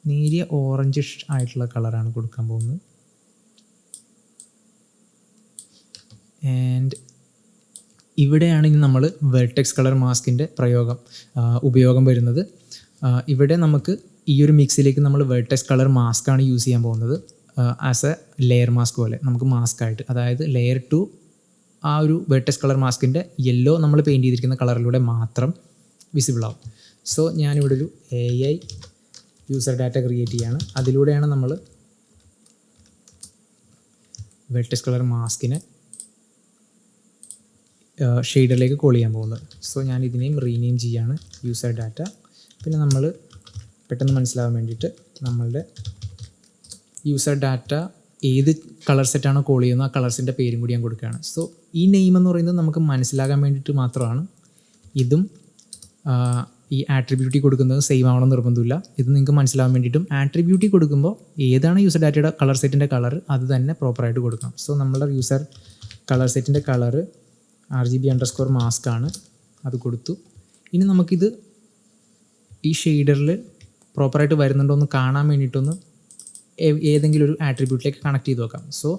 നേരിയ ഓറഞ്ചിഷ് ആയിട്ടുള്ള കളറാണ് കൊടുക്കാൻ പോകുന്നത്. ആൻഡ് ഇവിടെയാണ് ഇനി നമ്മൾ വെർട്ടെക്സ് കളർ മാസ്കിൻ്റെ ഉപയോഗം വരുന്നത്. ഇവിടെ നമുക്ക് ഈ ഒരു മിക്സിലേക്ക് നമ്മൾ വെർട്ടെക്സ് കളർ മാസ്കാണ് യൂസ് ചെയ്യാൻ പോകുന്നത്. ആസ് എ ലെയർ മാസ്ക് പോലെ നമുക്ക് മാസ്കായിട്ട്, അതായത് ലെയർ 2 ആ ഒരു വെർട്ടെക്സ് കളർ മാസ്കിൻ്റെ യെല്ലോ നമ്മൾ പെയിൻറ്റ് ചെയ്തിരിക്കുന്ന കളറിലൂടെ മാത്രം വിസിബിൾ ആവും. സോ ഞാനിവിടെ ഒരു AI യൂസർ ഡാറ്റ ക്രിയേറ്റ് ചെയ്യാണ്. അതിലൂടെയാണ് നമ്മൾ വെർട്ടെക്സ് കളർ മാസ്കിനെ ഷെയ്ഡറിലേക്ക് കോൾ ചെയ്യാൻ പോകുന്നത്. സോ ഞാൻ ഇതിനെയും റീനെയിം ചെയ്യാണ് യൂസർ ഡാറ്റ. പിന്നെ നമ്മൾ പെട്ടെന്ന് മനസ്സിലാവാൻ വേണ്ടിയിട്ട് നമ്മളുടെ യൂസർ ഡാറ്റ ഏത് കളർ സെറ്റാണോ കോൾ ചെയ്യുന്നത് ആ കളർസിൻ്റെ പേരും കൂടി ഞാൻ കൊടുക്കുകയാണ്. സോ ഈ നെയിം എന്ന് പറയുന്നത് നമുക്ക് മനസ്സിലാകാൻ വേണ്ടിയിട്ട് മാത്രമാണ്. ഇതും ഈ ആട്രിബ്യൂട്ടി കൊടുക്കുന്നത് സെയിം ആവണം നിർബന്ധമില്ല. ഇത് നിങ്ങൾക്ക് മനസ്സിലാവാൻ വേണ്ടിയിട്ടും ആട്രിബ്യൂട്ടി കൊടുക്കുമ്പോൾ ഏതാണ് യൂസർ ഡാറ്റയുടെ കളർ സെറ്റിൻ്റെ കളർ അത് തന്നെ പ്രോപ്പറായിട്ട് കൊടുക്കണം. സോ നമ്മളുടെ യൂസർ കളർ സെറ്റിൻ്റെ കളറ് RGB_mask ആണ്, അത് കൊടുത്തു. ഇനി നമുക്കിത് ഈ ഷെയ്ഡറിൽ പ്രോപ്പറായിട്ട് വരുന്നുണ്ടോ എന്ന് കാണാൻ വേണ്ടിയിട്ടൊന്ന് ഏതെങ്കിലും ഒരു ആട്രിബ്യൂട്ടിലേക്ക് കണക്ട് ചെയ്ത് നോക്കാം. സോ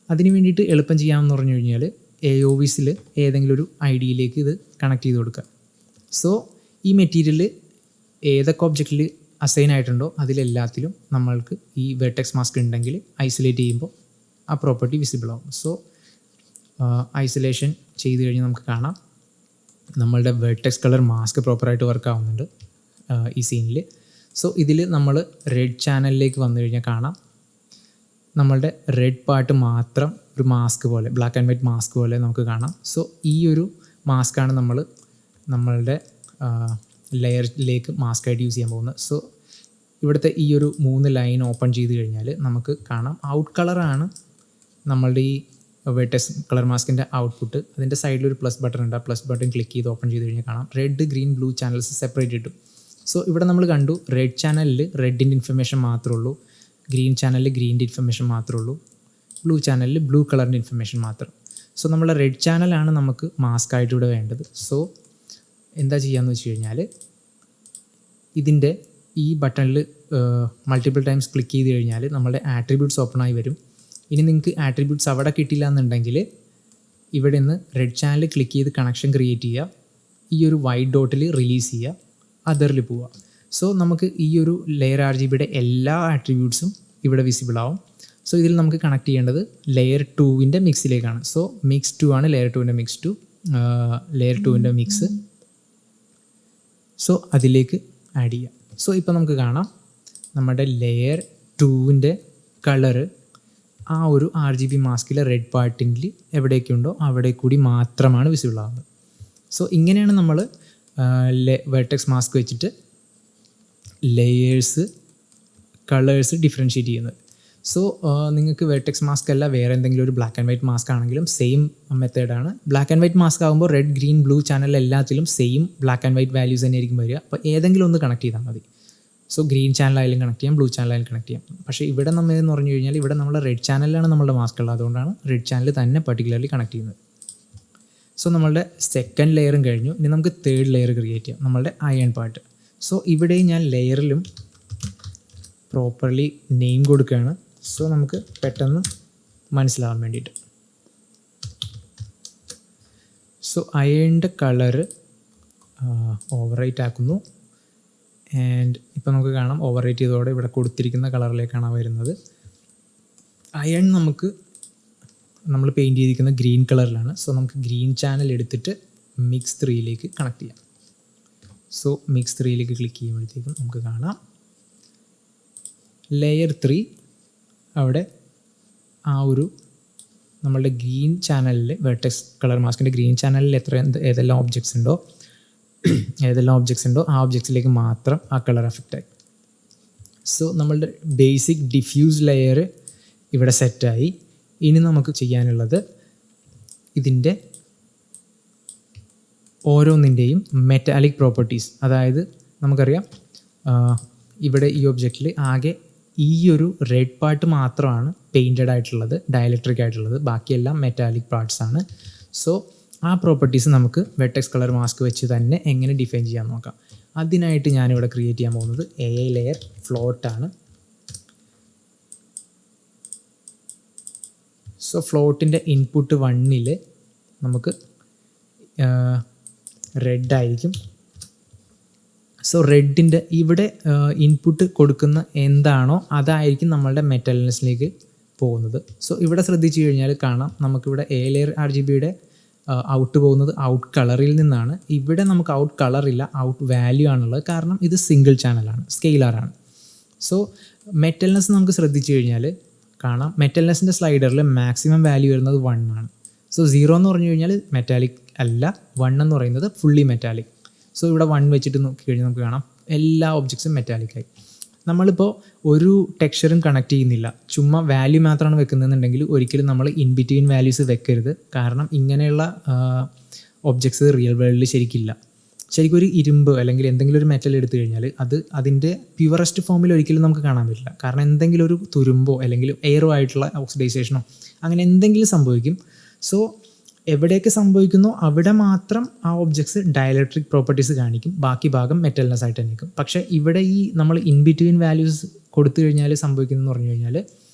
അതിന് വേണ്ടിയിട്ട് എളുപ്പം ചെയ്യാമെന്ന് പറഞ്ഞു കഴിഞ്ഞാൽ AOVസിൽ ഏതെങ്കിലും ഒരു IDയിലേക്ക് ഇത് കണക്ട് ചെയ്ത് കൊടുക്കുക. സോ ഈ മെറ്റീരിയൽ ഏതൊക്കെ ഒബ്ജക്റ്റിൽ അസൈൻ ആയിട്ടുണ്ടോ അതിലെല്ലാത്തിലും നമ്മൾക്ക് ഈ വെർട്ടെക്സ് മാസ്ക് ഉണ്ടെങ്കിൽ ഐസൊലേറ്റ് ചെയ്യുമ്പോൾ ആ പ്രോപ്പർട്ടി വിസിബിൾ ആവും. സോ ഐസൊലേഷൻ ചെയ്ത് കഴിഞ്ഞ് നമുക്ക് കാണാം നമ്മളുടെ വെർട്ടെക്സ് കളർ മാസ്ക് പ്രോപ്പറായിട്ട് വർക്ക് ആവുന്നുണ്ട് ഈ സീനിൽ. സോ ഇതിൽ നമ്മൾ റെഡ് ചാനലിലേക്ക് വന്നു കഴിഞ്ഞാൽ കാണാം നമ്മളുടെ റെഡ് പാർട്ട് മാത്രം ഒരു മാസ്ക് പോലെ, ബ്ലാക്ക് ആൻഡ് വൈറ്റ് മാസ്ക് പോലെ നമുക്ക് കാണാം. സോ ഈ ഒരു മാസ്കാണ് നമ്മളുടെ ലെയറിലേക്ക് മാസ്കായിട്ട് യൂസ് ചെയ്യാൻ പോകുന്നത്. സോ ഇവിടുത്തെ ഈ ഒരു 3 ലൈൻ ഓപ്പൺ ചെയ്ത് കഴിഞ്ഞാൽ നമുക്ക് കാണാം ഔട്ട് കളറാണ് നമ്മളുടെ ഈ വെർട്ടെക്സ് കളർ മാസ്കിൻ്റെ ഔട്ട്പുട്ട്. അതിൻ്റെ സൈഡിലൊരു പ്ലസ് ബട്ടൺ ഉണ്ട്. ആ പ്ലസ് ബട്ടൺ ക്ലിക്ക് ചെയ്ത് ഓപ്പൺ ചെയ്ത് കഴിഞ്ഞാൽ കാണാം red, green, blue channels separate ഇട്ടു. സോ ഇവിടെ നമ്മൾ കണ്ടു റെഡ് ചാനലിൽ റെഡിൻ്റെ ഇൻഫർമേഷൻ മാത്രമേ ഉള്ളൂ, ഗ്രീൻ ചാനലിൽ ഗ്രീൻ്റെ ഇൻഫർമേഷൻ മാത്രമേ ഉള്ളൂ, ബ്ലൂ ചാനലിൽ ബ്ലൂ കളറിൻ്റെ ഇൻഫർമേഷൻ മാത്രം. സോ നമ്മളെ റെഡ് ചാനലാണ് നമുക്ക് മാസ്കായിട്ട് ഇവിടെ വേണ്ടത്. സോ എന്താ ചെയ്യാന്ന് വെച്ച് കഴിഞ്ഞാൽ ഇതിൻ്റെ ഈ ബട്ടണിൽ മൾട്ടിപ്പിൾ ടൈംസ് ക്ലിക്ക് ചെയ്ത് കഴിഞ്ഞാൽ നമ്മളുടെ ആട്രിബ്യൂട്ട്സ് ഓപ്പണായി വരും. ഇനി നിങ്ങൾക്ക് ആട്രിബ്യൂട്ട്സ് അവിടെ കിട്ടില്ല എന്നുണ്ടെങ്കിൽ ഇവിടെ നിന്ന് റെഡ് ചാനൽ ക്ലിക്ക് ചെയ്ത് കണക്ഷൻ ക്രിയേറ്റ് ചെയ്യുക, ഈ ഒരു വൈറ്റ് ഡോട്ടിൽ റിലീസ് ചെയ്യുക, അതറിൽ പോവുക. സോ നമുക്ക് ഈ ഒരു ലെയർ RGBയുടെ എല്ലാ ആട്രിബ്യൂട്ട്സും ഇവിടെ വിസിബിൾ ആവും. സോ ഇതിൽ നമുക്ക് കണക്ട് ചെയ്യേണ്ടത് ലെയർ 2 മിക്സിലേക്കാണ്. സോ മിക്സ് 2 ആണ് layer 2 mix 2, layer 2 mix. So അതിലേക്ക് ആഡ് ചെയ്യാം. സോ ഇപ്പോൾ നമുക്ക് കാണാം നമ്മുടെ ലെയർ 2 കളറ് ആ ഒരു RGB മാസ്കിലെ റെഡ് പാർട്ടിൽ എവിടെയൊക്കെയുണ്ടോ അവിടെ കൂടി മാത്രമാണ് വിസിബിൾ ആവുന്നത്. സോ ഇങ്ങനെയാണ് നമ്മൾ വെർട്ടെക്സ് മാസ്ക് വെച്ചിട്ട് ലെയേഴ്സ്, കളേഴ്സ് ഡിഫറൻഷ്യേറ്റ് ചെയ്യുന്നത്. സോ നിങ്ങൾക്ക് വെർട്ടെക്സ് മാസ്ക് അല്ല വേറെ എന്തെങ്കിലും ഒരു ബ്ലാക്ക് ആൻഡ് വൈറ്റ് മാസ്ക് ആണെങ്കിലും സെയിം മെത്തേഡാണ്. ബ്ലാക്ക് ആൻഡ് വൈറ്റ് മാസ്ക് ആകുമ്പോൾ റെഡ്, ഗ്രീൻ, ബ്ലൂ ചാനൽ എല്ലാത്തിലും same black and white values തന്നെ ആയിരിക്കും വരിക. അപ്പോൾ ഏതെങ്കിലും ഒന്ന് കണക്ട് ചെയ്താൽ മതി. സോ ഗ്രീൻ ചാനലായാലും കണക്ട് ചെയ്യാം, ബ്ലൂ ചാനലായാലും കണക്ട് ചെയ്യാം. പക്ഷേ ഇവിടെ നമ്മൾ എന്ന് പറഞ്ഞു കഴിഞ്ഞാൽ ഇവിടെ നമ്മൾ റെഡ് ചാനലിലാണ് നമ്മളുടെ മാസ്ക് ഉള്ളത്, അതുകൊണ്ടാണ് റെഡ് ചാനൽ തന്നെ പർട്ടിക്കുലർലി കണക്ട് ചെയ്യുന്നത്. സോ നമ്മളുടെ സെക്കൻഡ് ലെയറും കഴിഞ്ഞു. ഇനി നമുക്ക് തേർഡ് ലെയർ ക്രിയേറ്റ് ചെയ്യാം, നമ്മളുടെ അയൺ പാർട്ട്. സോ ഇവിടെ ഞാൻ ലെയറിലും പ്രോപ്പർലി നെയിം കൊടുക്കുകയാണ്. സോ നമുക്ക് പെട്ടെന്ന് മനസ്സിലാവാൻ വേണ്ടിയിട്ട്. സോ അയണിൻ്റെ കളറ് ഓവർ റൈറ്റ് ആക്കുന്നു. ആൻഡ് ഇപ്പോൾ നമുക്ക് കാണാം ഓവർ റൈറ്റ് ചെയ്തതോടെ ഇവിടെ കൊടുത്തിരിക്കുന്ന കളറിലേക്കാണ് വരുന്നത്. അയൺ നമ്മൾ പെയിൻറ്റ് ചെയ്തിരിക്കുന്ന ഗ്രീൻ കളറിലാണ്. സോ നമുക്ക് ഗ്രീൻ ചാനൽ എടുത്തിട്ട് മിക്സ് 3ലേക്ക് കണക്ട് ചെയ്യാം. സോ മിക്സ് 3ലേക്ക് ക്ലിക്ക് ചെയ്യുമ്പോഴത്തേക്കും നമുക്ക് കാണാം ലെയർ 3 അവിടെ ആ ഒരു നമ്മളുടെ ഗ്രീൻ ചാനലിൽ വെർട്ടെക്സ് കളർ മാസ്കിൻ്റെ ഗ്രീൻ ചാനലിൽ ഏതെല്ലാം ഒബ്ജക്ട്സ് ഉണ്ടോ ആ ഒബ്ജക്ട്സിലേക്ക് മാത്രം ആ കളർ എഫക്റ്റ് ആയി. സോ നമ്മളുടെ ബേസിക് ഡിഫ്യൂസ് ലെയർ ഇവിടെ സെറ്റായി. ഇനി നമുക്ക് ചെയ്യാനുള്ളത് ഇതിൻ്റെ ഓരോന്നിൻ്റെയും മെറ്റാലിക് പ്രോപ്പർട്ടീസ്, അതായത് നമുക്കറിയാം ഇവിടെ ഈ ഒബ്ജക്റ്റിൽ ആകെ ഈ ഒരു റെഡ് പാർട്ട് മാത്രമാണ് പെയിൻറ്റഡ് ആയിട്ടുള്ളത്, ഡയലക്ട്രിക് ആയിട്ടുള്ളത്, ബാക്കിയെല്ലാം മെറ്റാലിക് പാർട്സ് ആണ്. സോ ആ പ്രോപ്പർട്ടീസ് നമുക്ക് വെർട്ടെക്സ് കളർ മാസ്ക് വെച്ച് തന്നെ എങ്ങനെ ഡിഫൈൻ ചെയ്യാൻ നോക്കാം. അതിനായിട്ട് ഞാനിവിടെ ക്രിയേറ്റ് ചെയ്യാൻ പോകുന്നത് AI ലെയർ ഫ്ലോട്ടാണ്. സോ ഫ്ലോട്ടിൻ്റെ ഇൻപുട്ട് 1 നമുക്ക് റെഡ് ആയിരിക്കും. സോ റെഡിൻ്റെ ഇവിടെ ഇൻപുട്ട് കൊടുക്കുന്ന എന്താണോ അതായിരിക്കും നമ്മളുടെ മെറ്റൽനെസ്സിലേക്ക് പോകുന്നത്. സോ ഇവിടെ ശ്രദ്ധിച്ചു കഴിഞ്ഞാൽ കാണാം നമുക്കിവിടെ AI ലെയർ RGBയുടെ ഔട്ട് പോകുന്നത് ഔട്ട് കളറിൽ നിന്നാണ്. ഇവിടെ നമുക്ക് ഔട്ട് കളറില്ല, ഔട്ട് വാല്യൂ ആണുള്ളത്, കാരണം ഇത് സിംഗിൾ ചാനലാണ്, സ്കെയിലറാണ്. സോ മെറ്റൽനെസ് നമുക്ക് ശ്രദ്ധിച്ചു കഴിഞ്ഞാൽ കാണാം മെറ്റൽനെസ്സിൻ്റെ സ്ലൈഡറിൽ മാക്സിമം വാല്യൂ വരുന്നത് 1 ആണ്. സോ 0 എന്ന് പറഞ്ഞു കഴിഞ്ഞാൽ മെറ്റാലിക് അല്ല, 1 എന്ന് പറയുന്നത് ഫുള്ളി മെറ്റാലിക്. സോ ഇവിടെ 1 വെച്ചിട്ട് നോക്കി കഴിഞ്ഞാൽ നമുക്ക് കാണാം എല്ലാ ഒബ്ജക്ട്സും മെറ്റാലിക്കായി. നമ്മളിപ്പോൾ ഒരു ടെക്സ്ചറും കണക്ട് ചെയ്യുന്നില്ല, ചുമ്മാ വാല്യൂ മാത്രമാണ് വെക്കുന്നതെന്നുണ്ടെങ്കിൽ ഒരിക്കലും നമ്മൾ ഇൻ ബിറ്റ്വീൻ വാല്യൂസ് വെക്കരുത്. കാരണം ഇങ്ങനെയുള്ള ഒബ്ജക്ട്സ് റിയൽ വേൾഡിൽ ശരിക്കില്ല. ശരിക്കും ഒരു ഇരുമ്പ് അല്ലെങ്കിൽ എന്തെങ്കിലും ഒരു മെറ്റൽ എടുത്തു കഴിഞ്ഞാൽ അത് അതിൻ്റെ പ്യുവറസ്റ്റ് ഫോമിൽ ഒരിക്കലും നമുക്ക് കാണാൻ പറ്റില്ല. കാരണം എന്തെങ്കിലും ഒരു തുരുമ്പോ അല്ലെങ്കിൽ എയറോ ആയിട്ടുള്ള ഓക്സിഡൈസേഷനോ അങ്ങനെ എന്തെങ്കിലും സംഭവിക്കും. സോ എവിടെയൊക്കെ സംഭവിക്കുന്നോ അവിടെ മാത്രം ആ ഒബ്ജക്ട്സ് ഡയലക്ട്രിക് പ്രോപ്പർട്ടീസ് കാണിക്കും, ബാക്കി ഭാഗം മെറ്റൽനെസ് ആയിട്ട് തന്നെ നിൽക്കും. പക്ഷേ ഇവിടെ ഈ നമ്മൾ ഇൻ ബിറ്റ്വീൻ വാല്യൂസ് കൊടുത്തു കഴിഞ്ഞാൽ സംഭവിക്കുന്നതെന്ന് പറഞ്ഞു കഴിഞ്ഞാൽ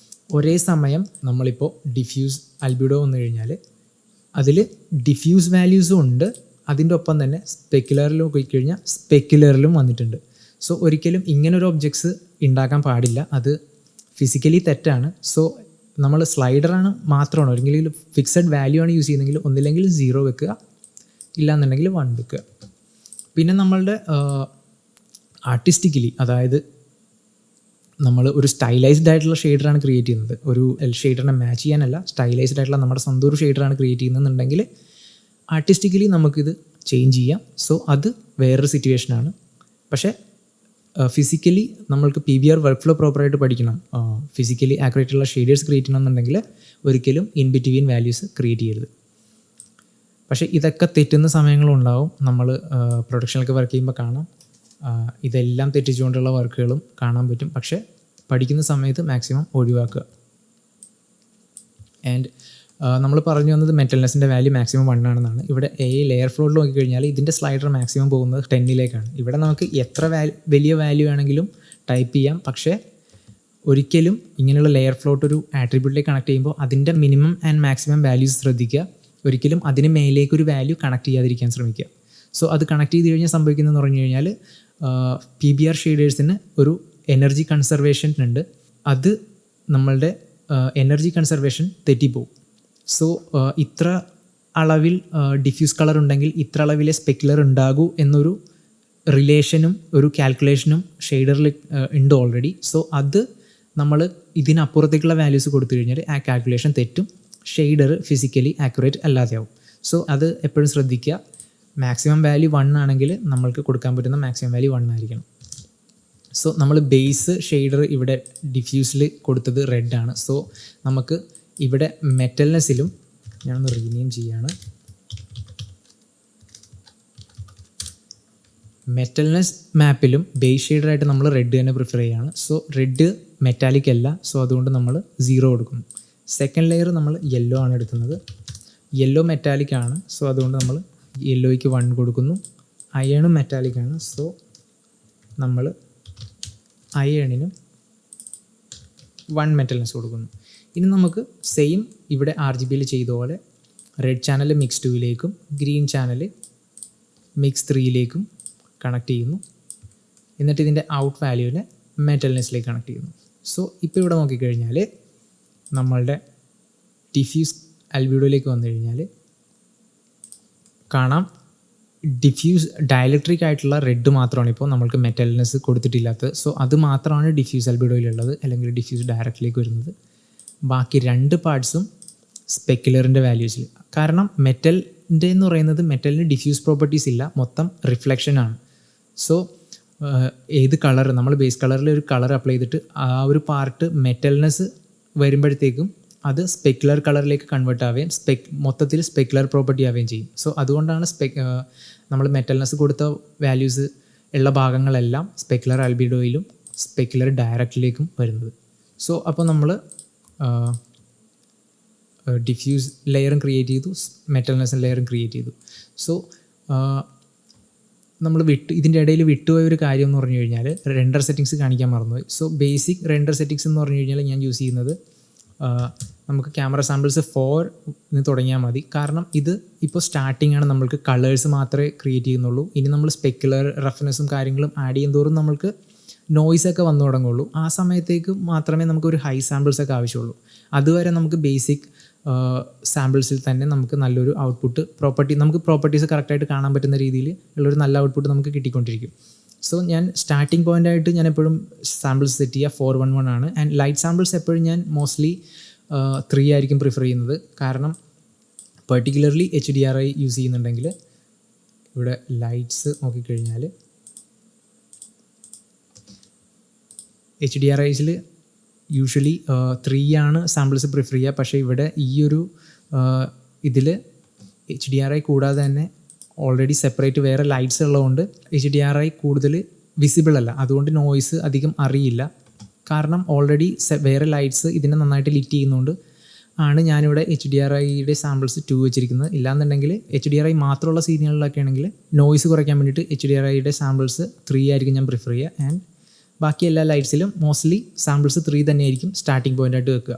ഒരേ സമയം നമ്മളിപ്പോൾ ഡിഫ്യൂസ് അൽബിഡോ വന്നു കഴിഞ്ഞാൽ അതിൽ ഡിഫ്യൂസ് വാല്യൂസും ഉണ്ട്, അതിൻ്റെ ഒപ്പം തന്നെ സ്പെക്കുലറിലും പോയി കഴിഞ്ഞാൽ സ്പെക്കുലറിലും വന്നിട്ടുണ്ട്. സോ ഒരിക്കലും ഇങ്ങനൊരു ഒബ്ജക്ട്സ് ഉണ്ടാക്കാൻ പാടില്ല, അത് ഫിസിക്കലി തെറ്റാണ്. സോ നമ്മൾ സ്ലൈഡറാണ് മാത്രമാണ് അല്ലെങ്കിൽ ഫിക്സഡ് വാല്യൂ ആണ് യൂസ് ചെയ്യുന്നതെങ്കിൽ ഒന്നില്ലെങ്കിൽ 0 വെക്കുക, ഇല്ലാന്നുണ്ടെങ്കിൽ 1 വെക്കുക. പിന്നെ നമ്മളുടെ ആർട്ടിസ്റ്റിക്കലി, അതായത് നമ്മൾ ഒരു സ്റ്റൈലൈസ്ഡ് ആയിട്ടുള്ള ഷെയ്ഡറാണ് ക്രിയേറ്റ് ചെയ്യുന്നത്, ഒരു ഷെയ്ഡറിനെ മാച്ച് ചെയ്യാനല്ല, സ്റ്റൈലൈസ്ഡ് ആയിട്ടുള്ള നമ്മുടെ സ്വന്തം ഒരു ഷെയ്ഡറാണ് ക്രിയേറ്റ് ചെയ്യുന്നതെന്നുണ്ടെങ്കിൽ ആർട്ടിസ്റ്റിക്കലി നമുക്കിത് ചേഞ്ച് ചെയ്യാം. സോ അത് വേറൊരു സിറ്റുവേഷനാണ്. പക്ഷേ ഫിസിക്കലി നമ്മൾക്ക് PBR വർക്ക് ഫ്ലോ പ്രോപ്പറായിട്ട് പഠിക്കണം, ഫിസിക്കലി ആക്യുറേറ്റുള്ള ഷെയ്ഡേഴ്സ് ക്രിയേറ്റ് ചെയ്യണമെന്നുണ്ടെങ്കിൽ ഒരിക്കലും ഇൻ ബിറ്റ്വീൻ വാല്യൂസ് ക്രിയേറ്റ് ചെയ്യരുത്. പക്ഷേ ഇതൊക്കെ തെറ്റുന്ന സമയങ്ങളുണ്ടാവും. നമ്മൾ പ്രൊഡക്ഷനിലൊക്കെ വർക്ക് ചെയ്യുമ്പോൾ കാണാം ഇതെല്ലാം തെറ്റിച്ചുകൊണ്ടുള്ള വർക്കുകളും കാണാൻ പറ്റും. പക്ഷേ പഠിക്കുന്ന സമയത്ത് മാക്സിമം ഒഴിവാക്കുക. ആൻഡ് നമ്മൾ പറഞ്ഞു വന്നത് മെറ്റൽനെസ്സിൻ്റെ വാല്യൂ മാക്സിമം 1 ആണെന്നാണ്. ഇവിടെ AI ലെയർ ഫ്ലോട്ടിൽ നോക്കിക്കഴിഞ്ഞാൽ ഇതിൻ്റെ സ്ലൈഡർ മാക്സിമം പോകുന്നത് 10 ഇവിടെ നമുക്ക് എത്ര വലിയ വാല്യൂ ആണെങ്കിലും ടൈപ്പ് ചെയ്യാം. പക്ഷേ ഒരിക്കലും ഇങ്ങനെയുള്ള ലെയർ ഫ്ലോട്ട് ഒരു ആട്രിബ്യൂട്ടിലേക്ക് കണക്ട് ചെയ്യുമ്പോൾ അതിൻ്റെ മിനിമം ആൻഡ് മാക്സിമം വാല്യൂസ് ശ്രദ്ധിക്കുക. ഒരിക്കലും അതിന് മേലേക്കൊരു വാല്യൂ കണക്ട് ചെയ്യാതിരിക്കാൻ ശ്രമിക്കുക. സോ അത് കണക്ട് ചെയ്ത് കഴിഞ്ഞാൽ സംഭവിക്കുന്നതെന്ന് പറഞ്ഞു കഴിഞ്ഞാൽ PBR ഷെയ്ഡേഴ്സിന് ഒരു എനർജി കൺസർവേഷൻ ഉണ്ട്, അത് നമ്മളുടെ എനർജി കൺസർവേഷൻ തെറ്റിപ്പോവും. സോ ഇത്ര അളവിൽ ഡിഫ്യൂസ് കളർ ഉണ്ടെങ്കിൽ ഇത്ര അളവിലെ സ്പെക്കുലർ ഉണ്ടാകൂ എന്നൊരു റിലേഷനും ഒരു കാൽക്കുലേഷനും ഷെയ്ഡറിൽ ഉണ്ട് ഓൾറെഡി. സോ അത് നമ്മൾ ഇതിനപ്പുറത്തേക്കുള്ള വാല്യൂസ് കൊടുത്തു കഴിഞ്ഞാൽ ആ കാൽക്കുലേഷൻ തെറ്റും, ഷെയ്ഡർ ഫിസിക്കലി ആക്യുറേറ്റ് അല്ലാതെയാവും. സോ അത് എപ്പോഴും ശ്രദ്ധിക്കുക. മാക്സിമം വാല്യൂ 1 ആണെങ്കിൽ നമ്മൾക്ക് കൊടുക്കാൻ പറ്റുന്ന മാക്സിമം വാല്യൂ 1 ആയിരിക്കണം. സോ നമ്മൾ ബേസ് ഷെയ്ഡർ ഇവിടെ ഡിഫ്യൂസിൽ കൊടുത്തത് റെഡ് ആണ്. സോ നമുക്ക് ഇവിടെ മെറ്റൽനെസ്സിലും ഞാനൊന്ന് റീനെയിം ചെയ്യാണ്, മെറ്റൽനെസ് മാപ്പിലും ബേസ് ഷെയ്ഡറായിട്ട് നമ്മൾ റെഡ് തന്നെ പ്രിഫർ ചെയ്യുകയാണ്. സോ റെഡ് മെറ്റാലിക് അല്ല, സോ അതുകൊണ്ട് നമ്മൾ 0 കൊടുക്കുന്നു. സെക്കൻഡ് ലെയർ നമ്മൾ യെല്ലോ ആണ് എടുക്കുന്നത്, യെല്ലോ മെറ്റാലിക് ആണ്, സോ അതുകൊണ്ട് നമ്മൾ യെല്ലോയ്ക്ക് 1 കൊടുക്കുന്നു. അയണും മെറ്റാലിക് ആണ്, സോ നമ്മൾ അയണിനും 1 മെറ്റൽനെസ് കൊടുക്കുന്നു. ഇനി നമുക്ക് സെയിം ഇവിടെ RGBയിൽ ചെയ്ത പോലെ റെഡ് ചാനൽ മിക്സ് 2ലേക്കും ഗ്രീൻ ചാനൽ മിക്സ് 3ലേക്കും കണക്ട് ചെയ്യുന്നു. എന്നിട്ട് ഇതിൻ്റെ ഔട്ട് വാല്യൂവിനെ മെറ്റൽനെസ്സിലേക്ക് കണക്ട് ചെയ്യുന്നു. സോ ഇപ്പോൾ ഇവിടെ നോക്കിക്കഴിഞ്ഞാൽ നമ്മളുടെ ഡിഫ്യൂസ് അൽബിഡോയിലേക്ക് വന്നു കഴിഞ്ഞാൽ കാണാം ഡിഫ്യൂസ് ഡയലക്ട്രിക് ആയിട്ടുള്ള റെഡ് മാത്രമാണ് ഇപ്പോൾ നമ്മൾക്ക് മെറ്റൽനെസ് കൊടുത്തിട്ടില്ലാത്തത്. സോ അത് മാത്രമാണ് ഡിഫ്യൂസ് അൽബിഡോയിലുള്ളത്, അല്ലെങ്കിൽ ഡിഫ്യൂസ് ഡയറക്റ്റിലേക്ക് വരുന്നത്. ബാക്കി 2 പാർട്സും സ്പെക്കുലറിൻ്റെ വാല്യൂസിൽ. കാരണം മെറ്റലിൻ്റെ എന്ന് പറയുന്നത് മെറ്റലിന് ഡിഫ്യൂസ് പ്രോപ്പർട്ടീസ് ഇല്ല, മൊത്തം റിഫ്ലക്ഷനാണ്. സോ ഏത് കളർ നമ്മൾ ബേസ് കളറിൽ ഒരു കളർ അപ്ലൈ ചെയ്തിട്ട് ആ ഒരു പാർട്ട് മെറ്റൽനെസ് വരുമ്പോഴത്തേക്കും അത് സ്പെക്കുലർ കളറിലേക്ക് കൺവേർട്ട് ആവുകയും മൊത്തത്തിൽ സ്പെക്കുലർ പ്രോപ്പർട്ടി ആവുകയും ചെയ്യും. സോ അതുകൊണ്ടാണ് നമ്മൾ മെറ്റൽനെസ് കൊടുത്ത വാല്യൂസ് ഉള്ള ഭാഗങ്ങളെല്ലാം സ്പെക്കുലർ ആൽബിഡോയിലും സ്പെക്കുലർ ഡയറക്റ്റിലേക്കും വരുന്നത്. സോ അപ്പോൾ നമ്മൾ ഡിഫ്യൂസ് ലെയറും ക്രിയേറ്റ് ചെയ്തു, മെറ്റൽനെസ് ലെയറും ക്രിയേറ്റ് ചെയ്തു. സോ നമ്മൾ ഇതിൻ്റെ ഇടയിൽ വിട്ടുപോയ ഒരു കാര്യം എന്ന് പറഞ്ഞു കഴിഞ്ഞാൽ റെൻഡർ സെറ്റിങ്സ് കാണിക്കാൻ മറന്നുപോയി. സോ ബേസിക് റെൻഡർ സെറ്റിങ്സ് എന്ന് പറഞ്ഞു കഴിഞ്ഞാൽ ഞാൻ യൂസ് ചെയ്യുന്നത് നമുക്ക് ക്യാമറ സാമ്പിൾസ് 4 തുടങ്ങിയാൽ മതി. കാരണം ഇത് ഇപ്പോൾ സ്റ്റാർട്ടിംഗ് ആണ്, നമ്മൾക്ക് കളേഴ്സ് മാത്രമേ ക്രിയേറ്റ് ചെയ്യുന്നുള്ളൂ. ഇനി നമ്മൾ സ്പെക്കുലർ റഫ്നെസ്സും കാര്യങ്ങളും ആഡ് ചെയ്യും തോറും നമ്മൾക്ക് നോയ്സൊക്കെ വന്നു തുടങ്ങുള്ളൂ. ആ സമയത്തേക്ക് മാത്രമേ നമുക്കൊരു ഹൈ സാമ്പിൾസൊക്കെ ആവശ്യമുള്ളൂ. അതുവരെ നമുക്ക് ബേസിക് സാമ്പിൾസിൽ തന്നെ നമുക്ക് നല്ലൊരു ഔട്ട്പുട്ട് നമുക്ക് പ്രോപ്പർട്ടീസ് കറക്റ്റായിട്ട് കാണാൻ പറ്റുന്ന രീതിയിൽ ഉള്ളൊരു നല്ല ഔട്ട്പുട്ട് നമുക്ക് കിട്ടിക്കൊണ്ടിരിക്കും. സോ ഞാൻ സ്റ്റാർട്ടിംഗ് പോയിൻ്റായിട്ട് ഞാൻ എപ്പോഴും സാമ്പിൾസ് സെറ്റ് ചെയ്യുക 411 ആണ്. ആൻഡ് ലൈറ്റ് സാമ്പിൾസ് എപ്പോഴും ഞാൻ മോസ്റ്റ്ലി 3 ആയിരിക്കും പ്രിഫർ ചെയ്യുന്നത്. കാരണം പെർട്ടിക്കുലർലി HDRI യൂസ് ചെയ്യുന്നുണ്ടെങ്കിൽ ഇവിടെ ലൈറ്റ്സ് നോക്കിക്കഴിഞ്ഞാൽ HDRIസിൽ യൂഷ്വലി 3 ആണ് സാമ്പിൾസ് പ്രിഫർ ചെയ്യുക. പക്ഷേ ഇവിടെ ഈ ഒരു ഇതിൽ HDRI കൂടാതെ തന്നെ ഓൾറെഡി സെപ്പറേറ്റ് വേറെ ലൈറ്റ്സ് ഉള്ളതുകൊണ്ട് HDRI കൂടുതൽ വിസിബിൾ അല്ല, അതുകൊണ്ട് നോയ്സ് അധികം അറിയില്ല. കാരണം ഓൾറെഡി വേറെ ലൈറ്റ്സ് ഇതിനെ നന്നായിട്ട് ലിറ്റ് ചെയ്യുന്നതുകൊണ്ട് ആണ് ഞാനിവിടെ HDRIയുടെ സാമ്പിൾസ് 2 വെച്ചിരിക്കുന്നത്. ഇല്ലാന്നുണ്ടെങ്കിൽ HDRI മാത്രമുള്ള സീനുകളിലൊക്കെ ആണെങ്കിൽ നോയ്സ് കുറയ്ക്കാൻ വേണ്ടിയിട്ട് HDRIയുടെ സാമ്പിൾസ് 3 ആയിരിക്കും ഞാൻ പ്രിഫർ ചെയ്യുക. ആൻഡ് ബാക്കി എല്ലാ ലൈറ്റ്സിലും മോസ്റ്റ്ലി സാമ്പിൾസ് 3 തന്നെയായിരിക്കും സ്റ്റാർട്ടിംഗ് പോയിൻ്റായിട്ട് വെക്കുക.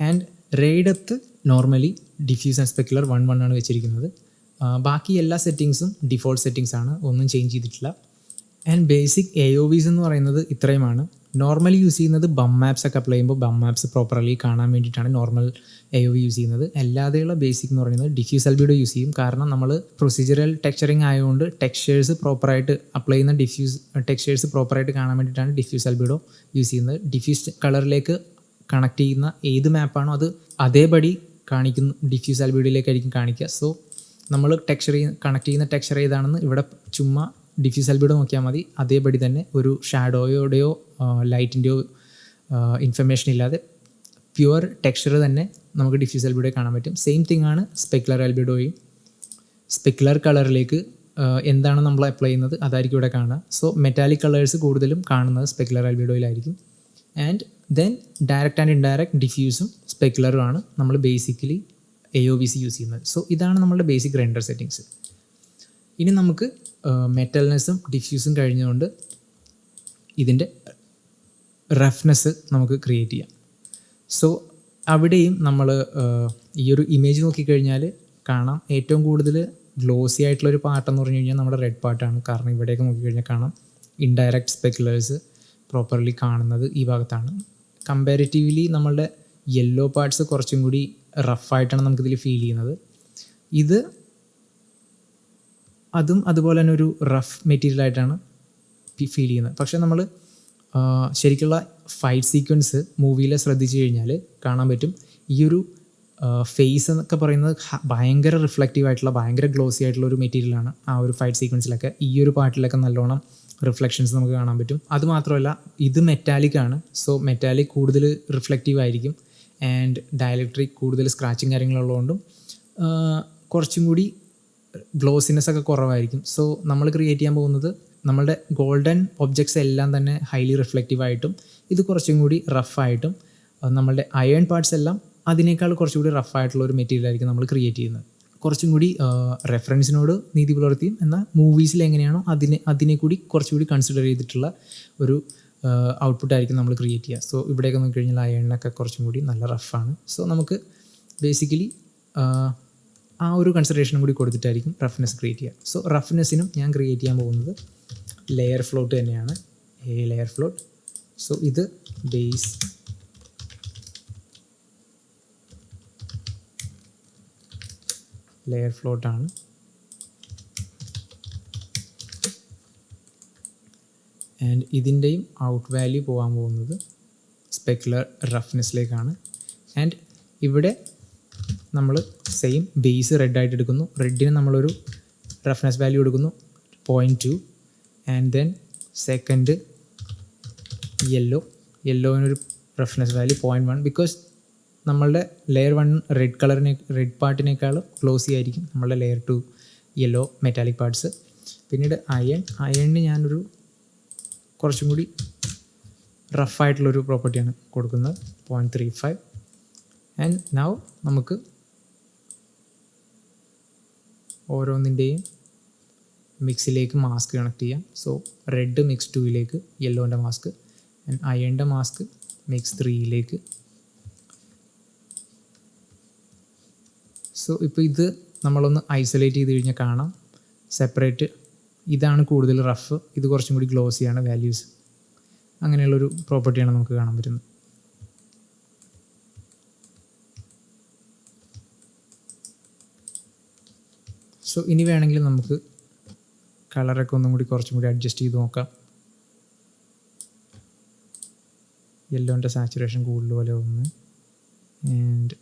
And ray depth normally diffuse and specular 1:1 ആണ് വെച്ചിരിക്കുന്നത്. ബാക്കി എല്ലാ സെറ്റിങ്സും ഡിഫോൾട്ട് സെറ്റിങ്സ് ആണ്, ഒന്നും ചേഞ്ച് ചെയ്തിട്ടില്ല. ആൻഡ് ബേസിക് AOVs എന്ന് പറയുന്നത് ഇത്രയുമാണ്. നോർമലി യൂസ് ചെയ്യുന്നത് ബം മാപ്സ് ഒക്കെ അപ്ലൈ ചെയ്യുമ്പോൾ ബം മാപ്സ് പ്രോപ്പർലി കാണാൻ വേണ്ടിയിട്ടാണ് നോർമൽ AOV യൂസ് ചെയ്യുന്നത്. അല്ലാതെയുള്ള ബേസിക് എന്ന് പറയുന്നത് ഡിഫ്യൂസ് ആൽബിഡോ യൂസ് ചെയ്യും. കാരണം നമ്മൾ പ്രൊസീജിയറൽ ടെക്സ്ചറിങ് ആയതുകൊണ്ട് ടെക്സ്ചേഴ്സ് പ്രോപ്പറായിട്ട് അപ്ലൈ ചെയ്യുന്ന ടെക്സ്ചേഴ്സ് പ്രോപ്പറായിട്ട് കാണാൻ വേണ്ടിയിട്ടാണ് ഡിഫ്യൂസ് ആൽബിഡോ യൂസ് ചെയ്യുന്നത്. ഡിഫ്യൂസ് കളറിലേക്ക് കണക്ട് ചെയ്യുന്ന ഏത് മാപ്പാണോ അത് അതേപടി കാണിക്കുന്നു, ഡിഫ്യൂസ് ആൽബിഡോയിലേക്കായിരിക്കും കാണിക്കുക. സോ നമ്മൾ കണക്ട് ചെയ്യുന്ന ടെക്സ്ചർ ഏതാണെന്ന് ഇവിടെ ചുമ്മാ ഡിഫ്യൂസ് ആൽബിഡോ നോക്കിയാൽ മതി. അതേപടി തന്നെ ഒരു ഷാഡോയോടെയോ ലൈറ്റിൻ്റെയോ ഇൻഫർമേഷൻ ഇല്ലാതെ പ്യുവർ ടെക്സ്ചർ തന്നെ നമുക്ക് ഡിഫ്യൂസ് ആൽബിഡോയിൽ കാണാൻ പറ്റും. സെയിം തിങ് ആണ് സ്പെക്കുലർ ആൽബിഡോയും. സ്പെക്കുലർ കളറിലേക്ക് എന്താണ് നമ്മൾ അപ്ലൈ ചെയ്യുന്നത് അതായിരിക്കും ഇവിടെ കാണുക. സോ മെറ്റാലിക് കളേഴ്സ് കൂടുതലും കാണുന്നത് സ്പെക്കുലർ ആൽബിഡോയിലായിരിക്കും. And then direct and indirect ഡിഫ്യൂസും സ്പെക്കുലറുമാണ് നമ്മൾ ബേസിക്കലി AOVs യൂസ് ചെയ്യുന്നത്. സോ ഇതാണ് നമ്മളുടെ ബേസിക് റെൻഡർ സെറ്റിങ്സ്. ഇനി നമുക്ക് മെറ്റൽനെസ്സും ഡിഫ്യൂസും കഴിഞ്ഞുകൊണ്ട് ഇതിൻ്റെ റഫ്നെസ് നമുക്ക് ക്രിയേറ്റ് ചെയ്യാം. സോ അവിടെയും നമ്മൾ ഈ ഒരു ഇമേജ് നോക്കിക്കഴിഞ്ഞാൽ കാണാം ഏറ്റവും കൂടുതൽ ഗ്ലോസി ആയിട്ടുള്ളൊരു പാർട്ടെന്ന് പറഞ്ഞു കഴിഞ്ഞാൽ നമ്മുടെ റെഡ് പാർട്ടാണ്. കാരണം ഇവിടെയൊക്കെ നോക്കിക്കഴിഞ്ഞാൽ കാണാം ഇൻഡയറക്റ്റ് സ്പെക്കുലേഴ്സ് പ്രോപ്പർലി കാണുന്നത് ഈ ഭാഗത്താണ്. കമ്പാരിറ്റീവ്ലി നമ്മളുടെ യെല്ലോ പാർട്സ് കുറച്ചും കൂടി റഫായിട്ടാണ് നമുക്കിതിൽ ഫീൽ ചെയ്യുന്നത്. ഇത് അതും അതുപോലെ തന്നെ ഒരു റഫ് മെറ്റീരിയലായിട്ടാണ് ഫീൽ ചെയ്യുന്നത്. പക്ഷേ നമ്മൾ ശരിക്കുള്ള ഫൈറ്റ് സീക്വൻസ് മൂവിയിൽ ശ്രദ്ധിച്ചു കഴിഞ്ഞാൽ കാണാൻ പറ്റും ഈ ഒരു ഫേസ് എന്നൊക്കെ പറയുന്നത് ഭയങ്കര റിഫ്ലക്റ്റീവ് ആയിട്ടുള്ള ഭയങ്കര ഗ്ലോസി ആയിട്ടുള്ള ഒരു മെറ്റീരിയലാണ്. ആ ഒരു ഫൈറ്റ് സീക്വൻസിലൊക്കെ ഈ ഒരു പാർട്ടിലൊക്കെ നല്ലോണം റിഫ്ലക്ഷൻസ് നമുക്ക് കാണാൻ പറ്റും. അതുമാത്രമല്ല ഇത് മെറ്റാലിക് ആണ്. സോ മെറ്റാലിക് കൂടുതൽ റിഫ്ലക്റ്റീവ് ആയിരിക്കും. ആൻഡ് ഡയലക്ട്രിക് കൂടുതൽ സ്ക്രാച്ചിങ് കാര്യങ്ങളുള്ളതുകൊണ്ടും കുറച്ചും കൂടി ഗ്ലോസിനെസ് ഒക്കെ കുറവായിരിക്കും. സോ നമ്മൾ ക്രിയേറ്റ് ചെയ്യാൻ പോകുന്നത് നമ്മളുടെ ഗോൾഡൻ ഒബ്ജക്ട്സ് എല്ലാം തന്നെ ഹൈലി റിഫ്ലക്റ്റീവ് ആയിട്ടും ഇത് കുറച്ചും കൂടി റഫായിട്ടും നമ്മളുടെ അയൺ പാർട്സ് എല്ലാം അതിനേക്കാൾ കുറച്ചുകൂടി റഫായിട്ടുള്ള ഒരു മെറ്റീരിയൽ ആയിരിക്കും നമ്മൾ ക്രിയേറ്റ് ചെയ്യുന്നത്. കുറച്ചും കൂടി റെഫറൻസിനോട് നീതി പുലർത്തിയും എന്നാൽ മൂവീസിൽ എങ്ങനെയാണോ അതിനെ കൂടി കുറച്ചുകൂടി കൺസിഡർ ചെയ്തിട്ടുള്ള ഒരു ഔട്ട്പുട്ടായിരിക്കും നമ്മൾ ക്രിയേറ്റ് ചെയ്യുക. സോ ഇവിടെയൊക്കെ നോക്കിക്കഴിഞ്ഞാൽ അയണിനൊക്കെ കുറച്ചും കൂടി നല്ല റഫാണ്. സോ നമുക്ക് ബേസിക്കലി ആ ഒരു കൺസിഡറേഷനും കൂടി കൊടുത്തിട്ടായിരിക്കും റഫ്നെസ് ക്രിയേറ്റ് ചെയ്യുക. സോ റഫ്നെസ്സിനും ഞാൻ ക്രിയേറ്റ് ചെയ്യാൻ പോകുന്നത് ലെയർ ഫ്ലോട്ട് തന്നെയാണ്. Layer float. സോ ഇത് ബേസ് ലെയർ ഫ്ലോട്ടാണ്. ആൻഡ് ഇതിൻ്റെയും ഔട്ട് വാല്യൂ പോകാൻ പോകുന്നത് സ്പെക്കുലർ റഫ്നെസ്സിലേക്കാണ്. ആൻഡ് ഇവിടെ നമ്മൾ സെയിം ബേസ് റെഡ് ആയിട്ട് എടുക്കുന്നു. റെഡിന് നമ്മളൊരു റഫ്നെസ് വാല്യൂ എടുക്കുന്നു 0.2. ആൻഡ് ദെൻ സെക്കൻഡ് യെല്ലോവിനൊരു റഫ്നെസ് വാല്യൂ 0.1. ബിക്കോസ് നമ്മളുടെ ലെയർ 1 റെഡ് പാർട്ടിനേക്കാൾ ക്ലോസി ആയിരിക്കും നമ്മളുടെ ലെയർ 2 യെല്ലോ മെറ്റാലിക് പാർട്സ്. പിന്നീട് അയണിന് ഞാനൊരു കുറച്ചും കൂടി റഫായിട്ടുള്ളൊരു പ്രോപ്പർട്ടിയാണ് കൊടുക്കുന്നത്, 0.35. ആൻഡ് നൗ നമുക്ക് ഓരോന്നിൻ്റെയും മിക്സിലേക്ക് മാസ്ക് കണക്ട് ചെയ്യാം. സോ റെഡ് മിക്സ് 2ലേക്ക് യെല്ലോൻ്റെ മാസ്ക്, ആൻഡ് അയണിൻ്റെ മാസ്ക് മിക്സ് 3ലേക്ക്. സോ ഇപ്പോൾ ഇത് നമ്മളൊന്ന് ഐസൊലേറ്റ് ചെയ്ത് കഴിഞ്ഞാൽ കാണാം സെപ്പറേറ്റ്. ഇതാണ് കൂടുതൽ റഫ്, ഇത് കുറച്ചും കൂടി ഗ്ലോസിയാണ് വാല്യൂസ്. അങ്ങനെയുള്ളൊരു പ്രോപ്പർട്ടിയാണ് നമുക്ക് കാണാൻ പറ്റുന്നത്. സോ ഇനി വേണമെങ്കിൽ നമുക്ക് കളറൊക്കെ ഒന്നും കൂടി കുറച്ചും കൂടി അഡ്ജസ്റ്റ് ചെയ്ത് നോക്കാം. യെല്ലോൻ്റെ സാച്ചുറേഷൻ കൂടുതൽ പോലെ ഒന്ന്, ആൻഡ്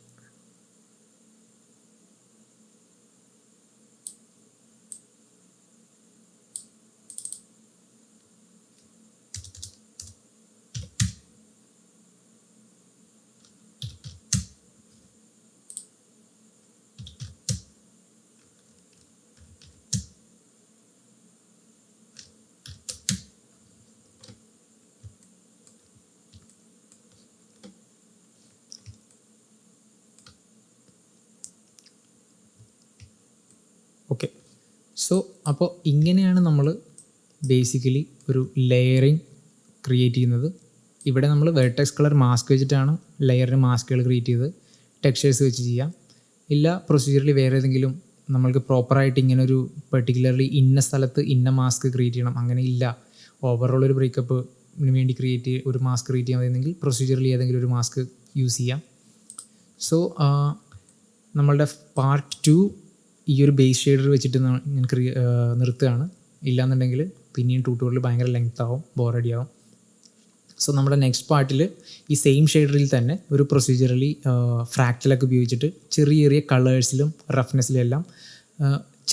ഓക്കെ. സോ അപ്പോൾ ഇങ്ങനെയാണ് നമ്മൾ ബേസിക്കലി ഒരു ലെയറിങ് ക്രിയേറ്റ് ചെയ്യുന്നത്. ഇവിടെ നമ്മൾ വെർട്ടെക്സ് കളർ മാസ്ക് വെച്ചിട്ടാണ് ലെയറിന് മാസ്കുകൾ ക്രിയേറ്റ് ചെയ്ത് ടെക്സ്ചേഴ്സ് വെച്ച് ചെയ്യാം. ഇല്ല പ്രൊസീജിയറിൽ വേറെ ഏതെങ്കിലും നമ്മൾക്ക് പ്രോപ്പറായിട്ട് ഇങ്ങനെ ഒരു പെർട്ടിക്കുലർലി ഇന്ന സ്ഥലത്ത് ഇന്ന മാസ്ക് ക്രിയേറ്റ് ചെയ്യണം അങ്ങനെ ഇല്ല, ഓവറോൾ ഒരു ബ്രേക്കപ്പിന് വേണ്ടി ഒരു മാസ്ക് ക്രിയേറ്റ് ചെയ്യാൻ മതിയെങ്കിൽ പ്രൊസീജിയറിൽ ഏതെങ്കിലും ഒരു മാസ്ക് യൂസ് ചെയ്യാം. സോ നമ്മളുടെ പാർട്ട് 2 ഈ ഒരു ബേസ് ഷെയ്ഡർ വെച്ചിട്ട് ഞാൻ നിർത്തുകയാണ്. ഇല്ലയെന്നുണ്ടെങ്കിൽ പിന്നെയും ട്യൂട്ടോറിയൽ ഭയങ്കര ലെങ്ത് ആവും, ബോറടി ആവും. സോ നമ്മുടെ നെക്സ്റ്റ് പാർട്ടിൽ ഈ സെയിം ഷെയ്ഡറിൽ തന്നെ ഒരു പ്രൊസീജിയറലി ഫ്രാക്റ്റലൊക്കെ ഉപയോഗിച്ചിട്ട് ചെറിയ ചെറിയ കളേഴ്സിലും റഫ്നെസ്സിലും എല്ലാം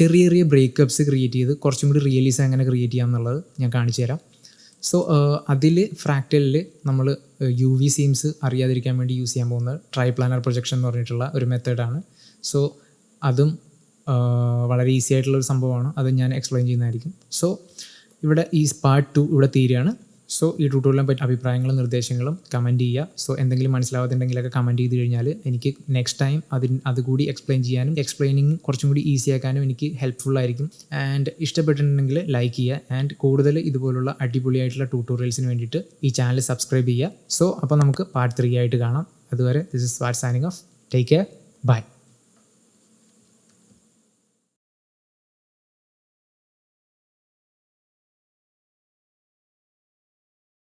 ചെറിയ ചെറിയ ബ്രേക്കപ്സ് ക്രിയേറ്റ് ചെയ്ത് കുറച്ചും കൂടി റിയലിസം എങ്ങനെ ക്രിയേറ്റ് ചെയ്യാം എന്നുള്ളത് ഞാൻ കാണിച്ചു തരാം. സോ അതിൽ ഫ്രാക്റ്റലിൽ നമ്മൾ UV സീംസ് അറിയാതിരിക്കാൻ വേണ്ടി യൂസ് ചെയ്യാൻ പോകുന്നത് ട്രൈപ്ലാനർ പ്രൊജക്ഷൻ എന്ന് പറഞ്ഞിട്ടുള്ള ഒരു മെത്തേഡാണ്. സോ അതും വളരെ ഈസി ആയിട്ടുള്ളൊരു സംഭവമാണ്, അത് ഞാൻ എക്സ്പ്ലെയിൻ ചെയ്യുന്നതായിരിക്കും. സോ ഇവിടെ ഈ പാർട്ട് 2 ഇവിടെ തീരുകയാണ്. സോ ഈ ട്യൂട്ടോറിയലിനെ പറ്റി അഭിപ്രായങ്ങളും നിർദ്ദേശങ്ങളും കമൻറ്റ് ചെയ്യുക. സോ എന്തെങ്കിലും മനസ്സിലാവാത്തുണ്ടെങ്കിലൊക്കെ കമൻറ്റ് ചെയ്ത് കഴിഞ്ഞാൽ എനിക്ക് നെക്സ്റ്റ് ടൈം അതുകൂടി എക്സ്പ്ലെയിൻ ചെയ്യാനും എക്സ്പ്ലെയിനിങ് കുറച്ചും കൂടി ഈസി ആക്കാനും എനിക്ക് ഹെൽപ്ഫുള്ളായിരിക്കും. ആൻഡ് ഇഷ്ടപ്പെട്ടിട്ടുണ്ടെങ്കിൽ ലൈക്ക് ചെയ്യുക. ആൻഡ് കൂടുതൽ ഇതുപോലുള്ള അടിപൊളിയായിട്ടുള്ള ട്യൂട്ടോറിയൽസിന് വേണ്ടിയിട്ട് ഈ ചാനൽ സബ്സ്ക്രൈബ് ചെയ്യുക. സോ അപ്പോൾ നമുക്ക് പാർട്ട് 3 ആയിട്ട് കാണാം. അതുവരെ ദിസ് ഇസ് സ്വാറ്റ് signing off. Take care, by.